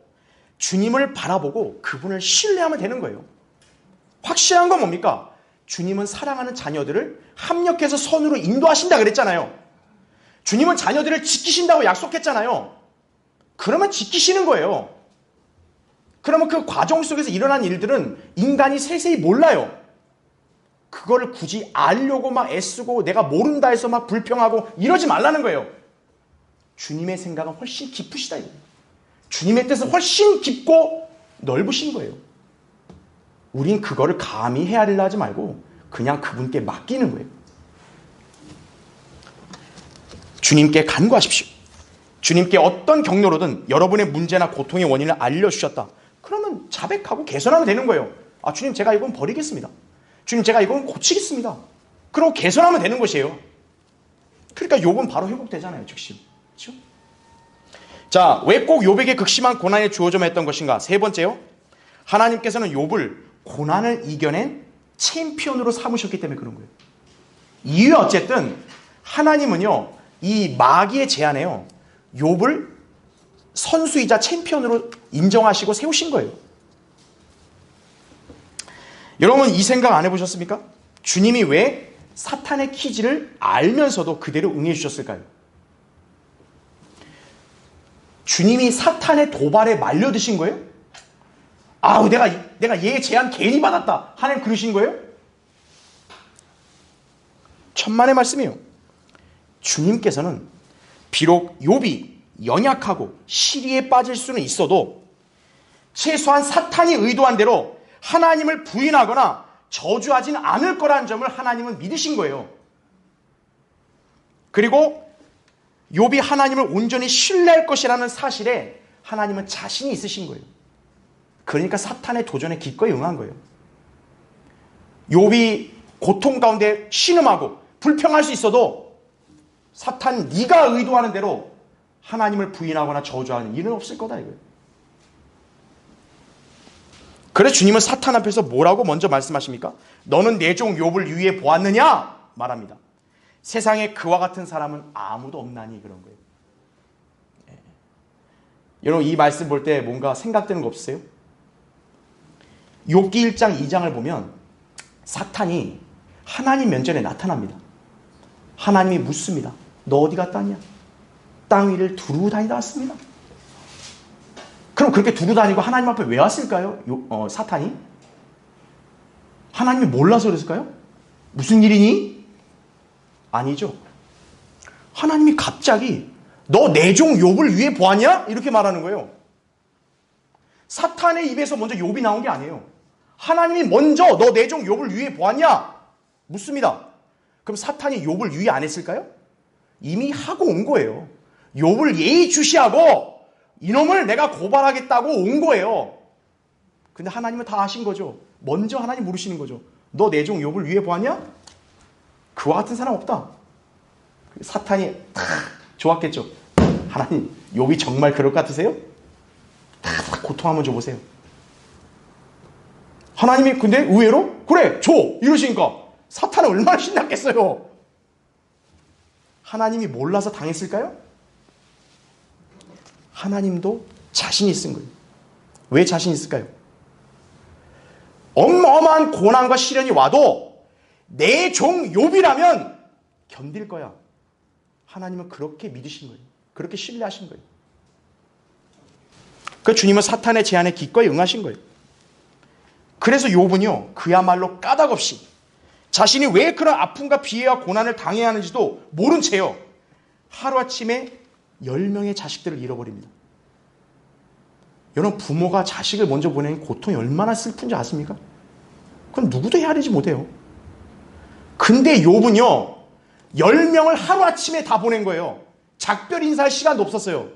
주님을 바라보고 그분을 신뢰하면 되는 거예요. 확실한 건 뭡니까? 주님은 사랑하는 자녀들을 합력해서 선으로 인도하신다 그랬잖아요. 주님은 자녀들을 지키신다고 약속했잖아요. 그러면 지키시는 거예요. 그러면 그 과정 속에서 일어난 일들은 인간이 세세히 몰라요. 그거를 굳이 알려고 막 애쓰고 내가 모른다 해서 막 불평하고 이러지 말라는 거예요. 주님의 생각은 훨씬 깊으시다. 주님의 뜻은 훨씬 깊고 넓으신 거예요. 우린 그거를 감히 헤아리려 하지 말고 그냥 그분께 맡기는 거예요. 주님께 간구하십시오. 주님께 어떤 경로로든 여러분의 문제나 고통의 원인을 알려주셨다. 그러면 자백하고 개선하면 되는 거예요. 주님 제가 이건 버리겠습니다. 주님 제가 이건 고치겠습니다. 그러고 개선하면 되는 것이에요. 그러니까 욥은 바로 회복되잖아요. 즉시. 그렇죠? 자, 왜 꼭 욥에게 극심한 고난이 주어져야 했던 것인가? 세 번째요. 하나님께서는 욥을 고난을 이겨낸 챔피언으로 삼으셨기 때문에 그런 거예요. 이유가 어쨌든 하나님은요. 이 마귀의 제안에요. 욥을 선수이자 챔피언으로 인정하시고 세우신 거예요. 여러분 이 생각 안 해보셨습니까? 주님이 왜 사탄의 퀴즈를 알면서도 그대로 응해 주셨을까요? 주님이 사탄의 도발에 말려드신 거예요? 내가 얘의 제안 괜히 받았다. 하나님 그러신 거예요? 천만의 말씀이에요. 주님께서는 비록 욥이 연약하고 시리에 빠질 수는 있어도 최소한 사탄이 의도한 대로 하나님을 부인하거나 저주하지는 않을 거라는 점을 하나님은 믿으신 거예요. 그리고 욥이 하나님을 온전히 신뢰할 것이라는 사실에 하나님은 자신이 있으신 거예요. 그러니까 사탄의 도전에 기꺼이 응한 거예요. 욥이 고통 가운데 신음하고 불평할 수 있어도 사탄 네가 의도하는 대로 하나님을 부인하거나 저주하는 일은 없을 거다 이거예요. 그래서 주님은 사탄 앞에서 뭐라고 먼저 말씀하십니까? 너는 내 종 욥을 유의해 보았느냐? 말합니다. 세상에 그와 같은 사람은 아무도 없나니 그런 거예요. 여러분 이 말씀 볼 때 뭔가 생각되는 거 없으세요? 욥기 1장 2장을 보면 사탄이 하나님 면전에 나타납니다. 하나님이 묻습니다. 너 어디 갔다 왔냐? 땅 위를 두루 다니다 왔습니다. 그럼 그렇게 두루 다니고 하나님 앞에 왜 왔을까요? 사탄이? 하나님이 몰라서 그랬을까요? 무슨 일이니? 아니죠. 하나님이 갑자기 너 내 종 욥을 위해 보았냐? 이렇게 말하는 거예요. 사탄의 입에서 먼저 욥이 나온 게 아니에요. 하나님이 먼저 너 내 종 욥을 위해 보았냐? 묻습니다. 그럼 사탄이 욥을 유의 안 했을까요? 이미 하고 온 거예요. 욥을 예의주시하고 이놈을 내가 고발하겠다고 온 거예요. 근데 하나님은 다 아신 거죠. 먼저 하나님 물으시는 거죠. 너 내 종 욥을 위해 보았냐? 그와 같은 사람 없다. 사탄이 다 좋았겠죠. 하나님, 욥이 정말 그럴 것 같으세요? 다 고통 한번 줘보세요. 하나님이 근데 의외로 그래 줘 이러시니까 사탄은 얼마나 신났겠어요. 하나님이 몰라서 당했을까요? 하나님도 자신이 있은 거예요. 왜 자신이 있을까요? 어마어마한 고난과 시련이 와도 내 종 욥이라면 견딜 거야. 하나님은 그렇게 믿으신 거예요. 그렇게 신뢰하신 거예요. 그 주님은 사탄의 제안에 기꺼이 응하신 거예요. 그래서 욥은요, 그야말로 까닭없이 자신이 왜 그런 아픔과 비애와 고난을 당해야 하는지도 모른 채요, 하루아침에 10명의 자식들을 잃어버립니다. 여러분, 부모가 자식을 먼저 보내는 고통이 얼마나 슬픈지 아십니까? 그건 누구도 헤아리지 못해요. 근데 욥은요, 10명을 하루아침에 다 보낸 거예요. 작별 인사할 시간도 없었어요.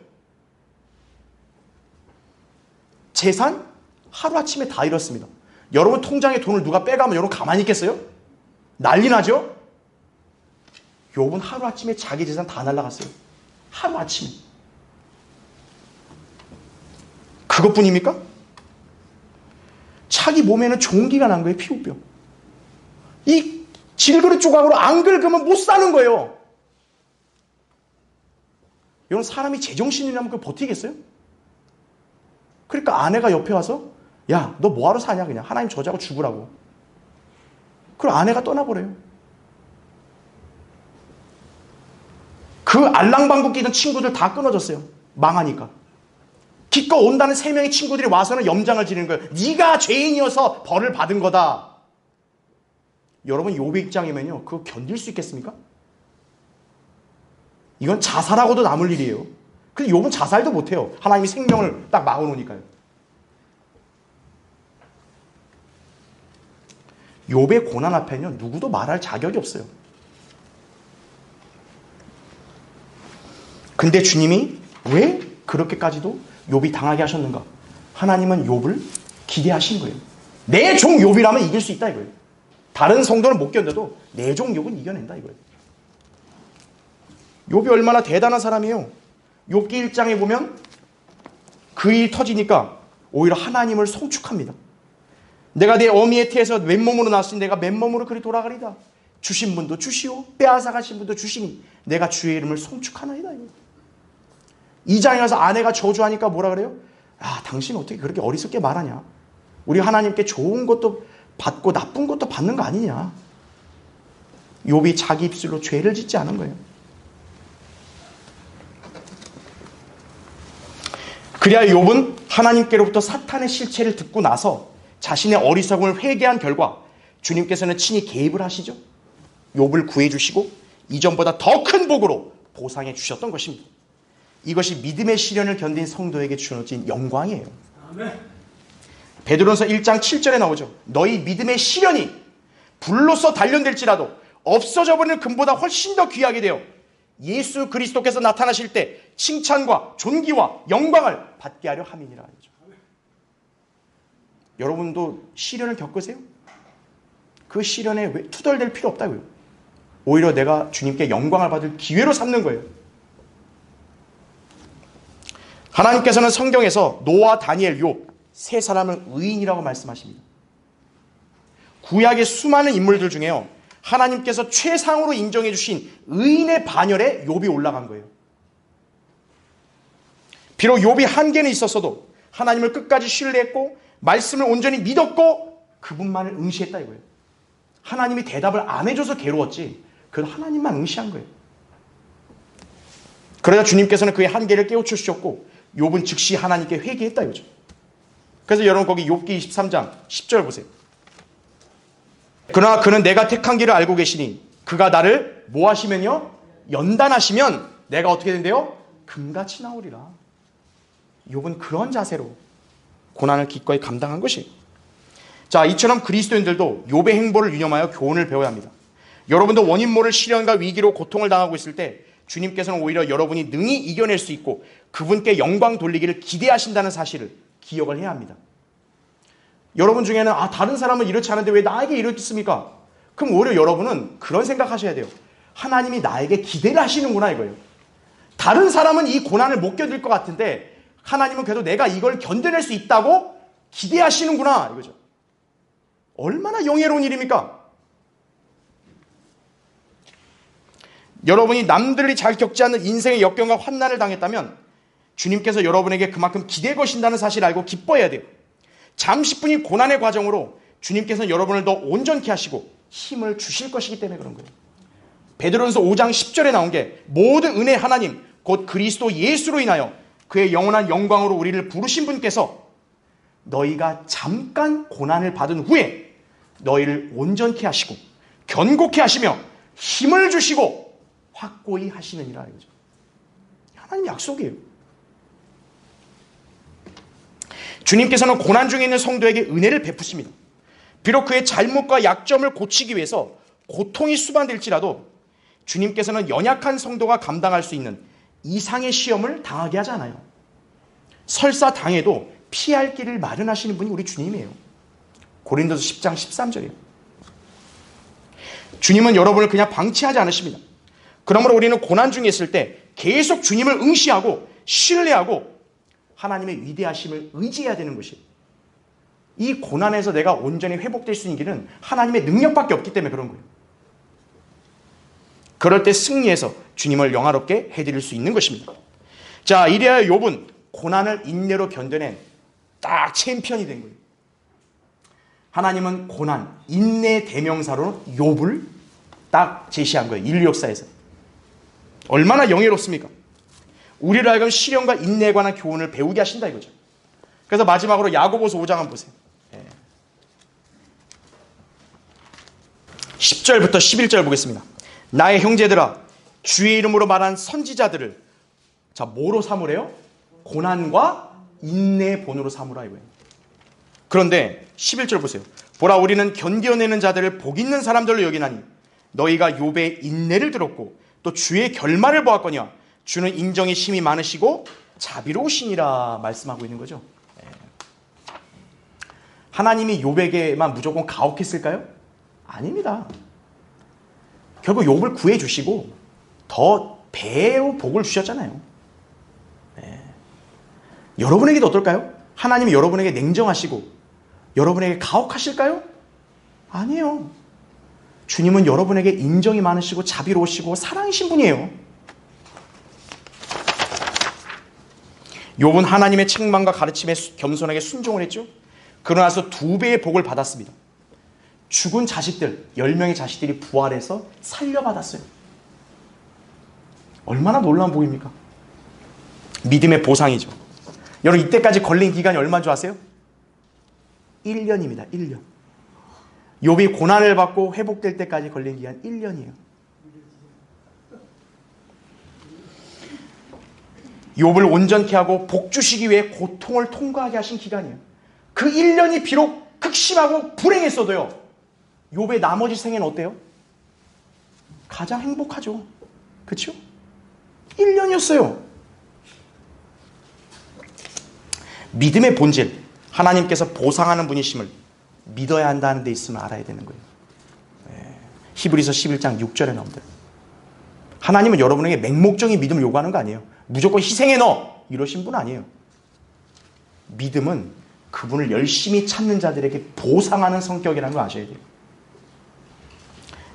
재산? 하루아침에 다 잃었습니다. 여러분 통장에 돈을 누가 빼가면 여러분 가만히 있겠어요? 난리 나죠? 욥은 하루아침에 자기 재산 다 날라갔어요. 하루아침에. 그것뿐입니까? 자기 몸에는 종기가 난 거예요. 피부병. 이 질그릇 조각으로 안 긁으면 못 사는 거예요. 여러분, 사람이 제정신이라면 그걸 버티겠어요? 그러니까 아내가 옆에 와서 야, 너 뭐하러 사냐, 그냥 하나님 저자고 죽으라고. 그럼 아내가 떠나버려요. 그 알랑방구 끼던 친구들 다 끊어졌어요. 망하니까. 기껏 온다는 3명의 친구들이 와서는 염장을 지르는 거예요. 네가 죄인이어서 벌을 받은 거다. 여러분, 욥의 입장이면요, 그거 견딜 수 있겠습니까? 이건 자살하고도 남을 일이에요. 근데 욥은 자살도 못해요. 하나님이 생명을 딱 막아놓으니까요. 욥의 고난 앞에는 누구도 말할 자격이 없어요. 근데 주님이 왜 그렇게까지도 욥이 당하게 하셨는가? 하나님은 욥을 기대하신 거예요. 내 종 욥이라면 이길 수 있다 이거예요. 다른 성도는 못 견뎌도 내 종 욥은 이겨낸다 이거예요. 욥이 얼마나 대단한 사람이에요. 욥기 1장에 보면 그 일 터지니까 오히려 하나님을 송축합니다. 내가 내 어미의 태에서 맨몸으로 나왔으니 내가 맨몸으로 그리 돌아가리다. 주신 분도 주시오, 빼앗아가신 분도 주시니 내가 주의 이름을 송축하나이다. 2장에 가서 아내가 저주하니까 뭐라 그래요? 아, 당신 어떻게 그렇게 어리석게 말하냐? 우리 하나님께 좋은 것도 받고 나쁜 것도 받는 거 아니냐? 욥이 자기 입술로 죄를 짓지 않은 거예요. 그래야 욥은 하나님께로부터 사탄의 실체를 듣고 나서 자신의 어리석음을 회개한 결과 주님께서는 친히 개입을 하시죠. 욥을 구해주시고 이전보다 더 큰 복으로 보상해 주셨던 것입니다. 이것이 믿음의 시련을 견딘 성도에게 주어진 영광이에요. 아멘. 베드로전서 1장 7절에 나오죠. 너희 믿음의 시련이 불로서 단련될지라도 없어져 버리는 금보다 훨씬 더 귀하게 되어 예수 그리스도께서 나타나실 때 칭찬과 존귀와 영광을 받게 하려 함이니라. 여러분도 시련을 겪으세요? 그 시련에 투덜댈 필요 없다고요. 오히려 내가 주님께 영광을 받을 기회로 삼는 거예요. 하나님께서는 성경에서 노아, 다니엘, 욥 세 사람을 의인이라고 말씀하십니다. 구약의 수많은 인물들 중에요, 하나님께서 최상으로 인정해 주신 의인의 반열에 욥이 올라간 거예요. 비록 욥이 한계는 있었어도 하나님을 끝까지 신뢰했고 말씀을 온전히 믿었고 그분만을 응시했다 이거예요. 하나님이 대답을 안 해줘서 괴로웠지 그건 하나님만 응시한 거예요. 그러자 주님께서는 그의 한계를 깨우쳐 주셨고 욥은 즉시 하나님께 회개했다 이거죠. 그래서 여러분 거기 욥기 23장 10절 보세요. 그러나 그는 내가 택한 길을 알고 계시니 그가 나를 뭐 하시면요? 연단하시면 내가 어떻게 된대요? 금같이 나오리라. 욥은 그런 자세로 고난을 기꺼이 감당한 것이. 자, 이처럼 그리스도인들도 욥의 행보를 유념하여 교훈을 배워야 합니다. 여러분도 원인 모를 시련과 위기로 고통을 당하고 있을 때 주님께서는 오히려 여러분이 능히 이겨낼 수 있고 그분께 영광 돌리기를 기대하신다는 사실을 기억을 해야 합니다. 여러분 중에는 다른 사람은 이렇지 않은데 왜 나에게 이렇겠습니까? 그럼 오히려 여러분은 그런 생각하셔야 돼요. 하나님이 나에게 기대를 하시는구나 이거예요. 다른 사람은 이 고난을 못 견딜 것 같은데 하나님은 그래도 내가 이걸 견뎌낼 수 있다고 기대하시는구나 이거죠. 얼마나 영예로운 일입니까? 여러분이 남들이 잘 겪지 않는 인생의 역경과 환난을 당했다면 주님께서 여러분에게 그만큼 기대 거신다는 사실을 알고 기뻐해야 돼요. 잠시뿐인 고난의 과정으로 주님께서는 여러분을 더 온전케 하시고 힘을 주실 것이기 때문에 그런 거예요. 베드로전서 5장 10절에 나온 게 모든 은혜 하나님 곧 그리스도 예수로 인하여 그의 영원한 영광으로 우리를 부르신 분께서 너희가 잠깐 고난을 받은 후에 너희를 온전케 하시고 견고케 하시며 힘을 주시고 확고히 하시느니라 이거죠. 하나님 약속이에요. 주님께서는 고난 중에 있는 성도에게 은혜를 베푸십니다. 비록 그의 잘못과 약점을 고치기 위해서 고통이 수반될지라도 주님께서는 연약한 성도가 감당할 수 있는 이상의 시험을 당하게 하지 않아요. 설사 당해도 피할 길을 마련하시는 분이 우리 주님이에요. 고린도서 10장 13절이에요. 주님은 여러분을 그냥 방치하지 않으십니다. 그러므로 우리는 고난 중에 있을 때 계속 주님을 응시하고 신뢰하고 하나님의 위대하심을 의지해야 되는 것이에요. 이 고난에서 내가 온전히 회복될 수 있는 길은 하나님의 능력밖에 없기 때문에 그런 거예요. 그럴 때 승리해서 주님을 영화롭게 해드릴 수 있는 것입니다. 자, 이래야 욥은 고난을 인내로 견뎌낸 딱 챔피언이 된 거예요. 하나님은 고난, 인내 대명사로 욥을 딱 제시한 거예요. 인류 역사에서. 얼마나 영예롭습니까? 우리를 하여금 시련과 인내에 관한 교훈을 배우게 하신다 이거죠. 그래서 마지막으로 야고보서 5장 한번 보세요. 10절부터 11절 보겠습니다. 나의 형제들아 주의 이름으로 말한 선지자들을 자 뭐로 삼으래요? 고난과 인내의 본으로 삼으라 이거예요. 그런데 11절 보세요. 보라 우리는 견뎌내는 자들을 복 있는 사람들로 여기나니 너희가 욥의 인내를 들었고 또 주의 결말을 보았거니와 주는 인정이 심히 많으시고 자비로우시니라 말씀하고 있는 거죠. 하나님이 욥에게만 무조건 가혹했을까요? 아닙니다. 결국 욥을 구해주시고 더 배의 복을 주셨잖아요. 여러분에게도 어떨까요? 하나님이 여러분에게 냉정하시고 여러분에게 가혹하실까요? 아니에요. 주님은 여러분에게 인정이 많으시고 자비로우시고 사랑이신 분이에요. 욥은 하나님의 책망과 가르침에 겸손하게 순종을 했죠. 그러나서 2배의 복을 받았습니다. 죽은 자식들, 10명의 자식들이 부활해서 살려받았어요. 얼마나 놀라운 복입니까? 믿음의 보상이죠. 여러분 이때까지 걸린 기간이 얼마인 줄 아세요? 1년입니다. 1년. 욥이 고난을 받고 회복될 때까지 걸린 기간 1년이에요. 욥을 온전케 하고 복 주시기 위해 고통을 통과하게 하신 기간이에요. 그 1년이 비록 극심하고 불행했어도요. 욥의 나머지 생애는 어때요? 가장 행복하죠. 그렇죠? 1년이었어요. 믿음의 본질, 하나님께서 보상하는 분이심을 믿어야 한다는 데 있으면 알아야 되는 거예요. 히브리서 11장 6절에 나옵니다. 하나님은 여러분에게 맹목적인 믿음을 요구하는 거 아니에요. 무조건 희생해 넣어 이러신 분 아니에요. 믿음은 그분을 열심히 찾는 자들에게 보상하는 성격이라는 걸 아셔야 돼요.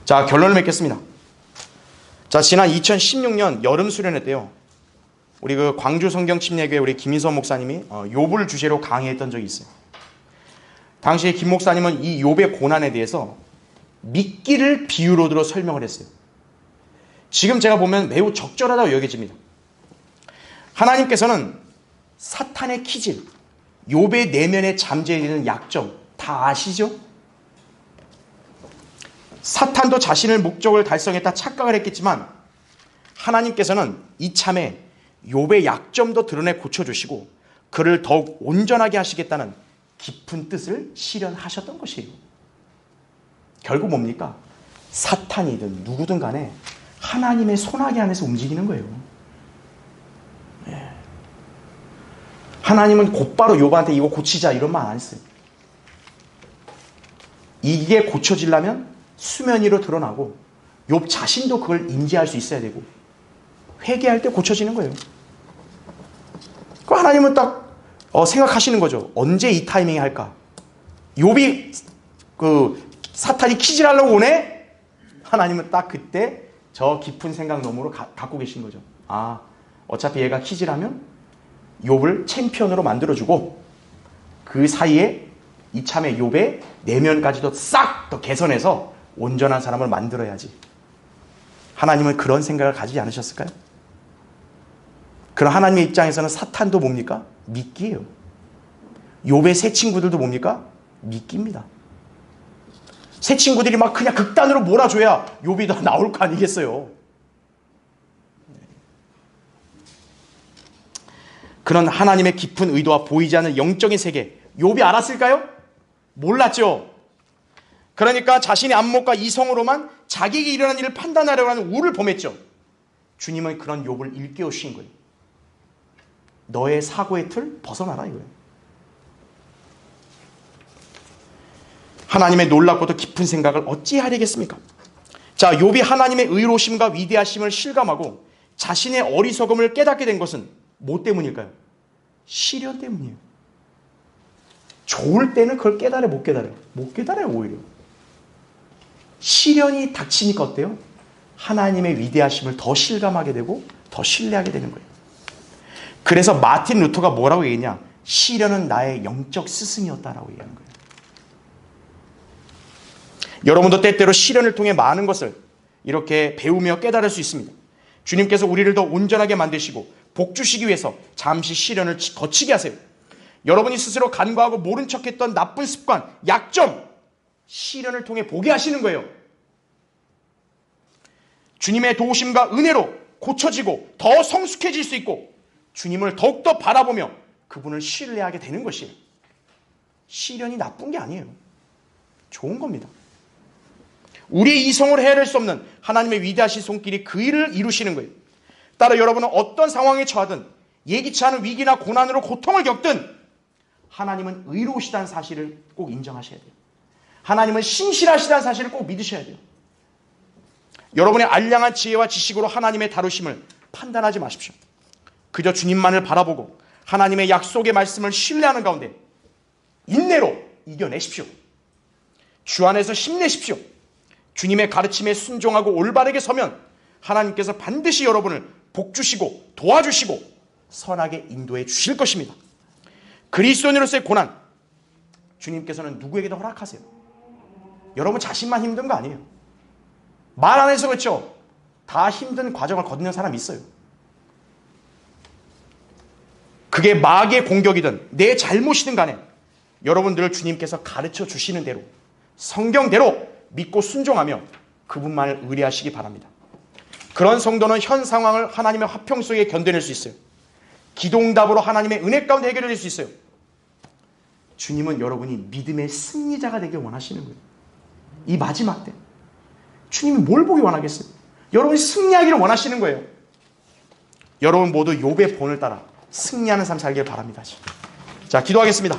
자, 결론을 맺겠습니다. 자, 지난 2016년 여름 수련회 때요. 우리 그 광주 성경침례교회 우리 김인선 목사님이 욥을 주제로 강의했던 적이 있어요. 당시에 김 목사님은 이 욥의 고난에 대해서 미끼를 비유로 들어 설명을 했어요. 지금 제가 보면 매우 적절하다고 여겨집니다. 하나님께서는 사탄의 키질, 욥의 내면에 잠재해 있는 약점 다 아시죠? 사탄도 자신의 목적을 달성했다 착각을 했겠지만 하나님께서는 이참에 욥의 약점도 드러내 고쳐주시고 그를 더욱 온전하게 하시겠다는 깊은 뜻을 실현하셨던 것이에요. 결국 뭡니까? 사탄이든 누구든 간에 하나님의 손아귀 안에서 움직이는 거예요. 예. 하나님은 곧바로 욥한테 이거 고치자 이런 말 안 했어요. 이게 고쳐지려면 수면 위로 드러나고 욥 자신도 그걸 인지할 수 있어야 되고 회개할 때 고쳐지는 거예요. 그 하나님은 딱 생각하시는 거죠. 언제 이 타이밍에 할까? 욥이 사탄이 키질하려고 오네? 하나님은 딱 그때 저 깊은 생각 너머로 갖고 계신 거죠. 아, 어차피 얘가 키질하면 욥을 챔피언으로 만들어주고 그 사이에 이참에 욥의 내면까지도 싹 더 개선해서 온전한 사람을 만들어야지. 하나님은 그런 생각을 가지지 않으셨을까요? 그럼 하나님의 입장에서는 사탄도 뭡니까? 미끼예요. 욥의 새 친구들도 뭡니까? 미끼입니다. 새 친구들이 막 그냥 극단으로 몰아줘야 욥이 더 나올 거 아니겠어요. 그런 하나님의 깊은 의도와 보이지 않는 영적인 세계, 욥이 알았을까요? 몰랐죠. 그러니까 자신의 안목과 이성으로만 자기에게 일어난 일을 판단하려고 하는 우를 범했죠. 주님은 그런 욥을 일깨우신 거예요. 너의 사고의 틀 벗어나라 이거예요. 하나님의 놀랍고도 깊은 생각을 어찌하리겠습니까? 자, 욥이 하나님의 의로우심과 위대하심을 실감하고 자신의 어리석음을 깨닫게 된 것은 뭐 때문일까요? 시련 때문이에요. 좋을 때는 그걸 깨달아요, 못 깨달아요? 못 깨달아요, 오히려. 시련이 닥치니까 어때요? 하나님의 위대하심을 더 실감하게 되고 더 신뢰하게 되는 거예요. 그래서 마틴 루터가 뭐라고 얘기했냐? 시련은 나의 영적 스승이었다라고 얘기하는 거예요. 여러분도 때때로 시련을 통해 많은 것을 이렇게 배우며 깨달을 수 있습니다. 주님께서 우리를 더 온전하게 만드시고 복 주시기 위해서 잠시 시련을 거치게 하세요. 여러분이 스스로 간과하고 모른 척했던 나쁜 습관, 약점, 시련을 통해 보게 하시는 거예요. 주님의 도우심과 은혜로 고쳐지고 더 성숙해질 수 있고 주님을 더욱더 바라보며 그분을 신뢰하게 되는 것이에요. 시련이 나쁜 게 아니에요. 좋은 겁니다. 우리의 이성으로 헤아릴 수 없는 하나님의 위대하신 손길이 그 일을 이루시는 거예요. 따라 여러분은 어떤 상황에 처하든 예기치 않은 위기나 고난으로 고통을 겪든 하나님은 의로우시다는 사실을 꼭 인정하셔야 돼요. 하나님은 신실하시다는 사실을 꼭 믿으셔야 돼요. 여러분의 알량한 지혜와 지식으로 하나님의 다루심을 판단하지 마십시오. 그저 주님만을 바라보고 하나님의 약속의 말씀을 신뢰하는 가운데 인내로 이겨내십시오. 주 안에서 힘내십시오. 주님의 가르침에 순종하고 올바르게 서면 하나님께서 반드시 여러분을 복주시고 도와주시고 선하게 인도해 주실 것입니다. 그리스도인으로서의 고난, 주님께서는 누구에게도 허락하세요. 여러분 자신만 힘든 거 아니에요. 말 안 해서 그렇죠. 다 힘든 과정을 거듭는 사람이 있어요. 그게 마귀의 공격이든 내 잘못이든 간에 여러분들을 주님께서 가르쳐 주시는 대로 성경대로 믿고 순종하며 그분만을 의뢰하시기 바랍니다. 그런 성도는 현 상황을 하나님의 화평 속에 견뎌낼 수 있어요. 기도응답으로 하나님의 은혜 가운데 해결될 수 있어요. 주님은 여러분이 믿음의 승리자가 되길 원하시는 거예요. 이 마지막 때 주님이 뭘 보기 원하겠어요? 여러분이 승리하기를 원하시는 거예요. 여러분 모두 욥의 본을 따라 승리하는 삶 살길 바랍니다. 자, 기도하겠습니다.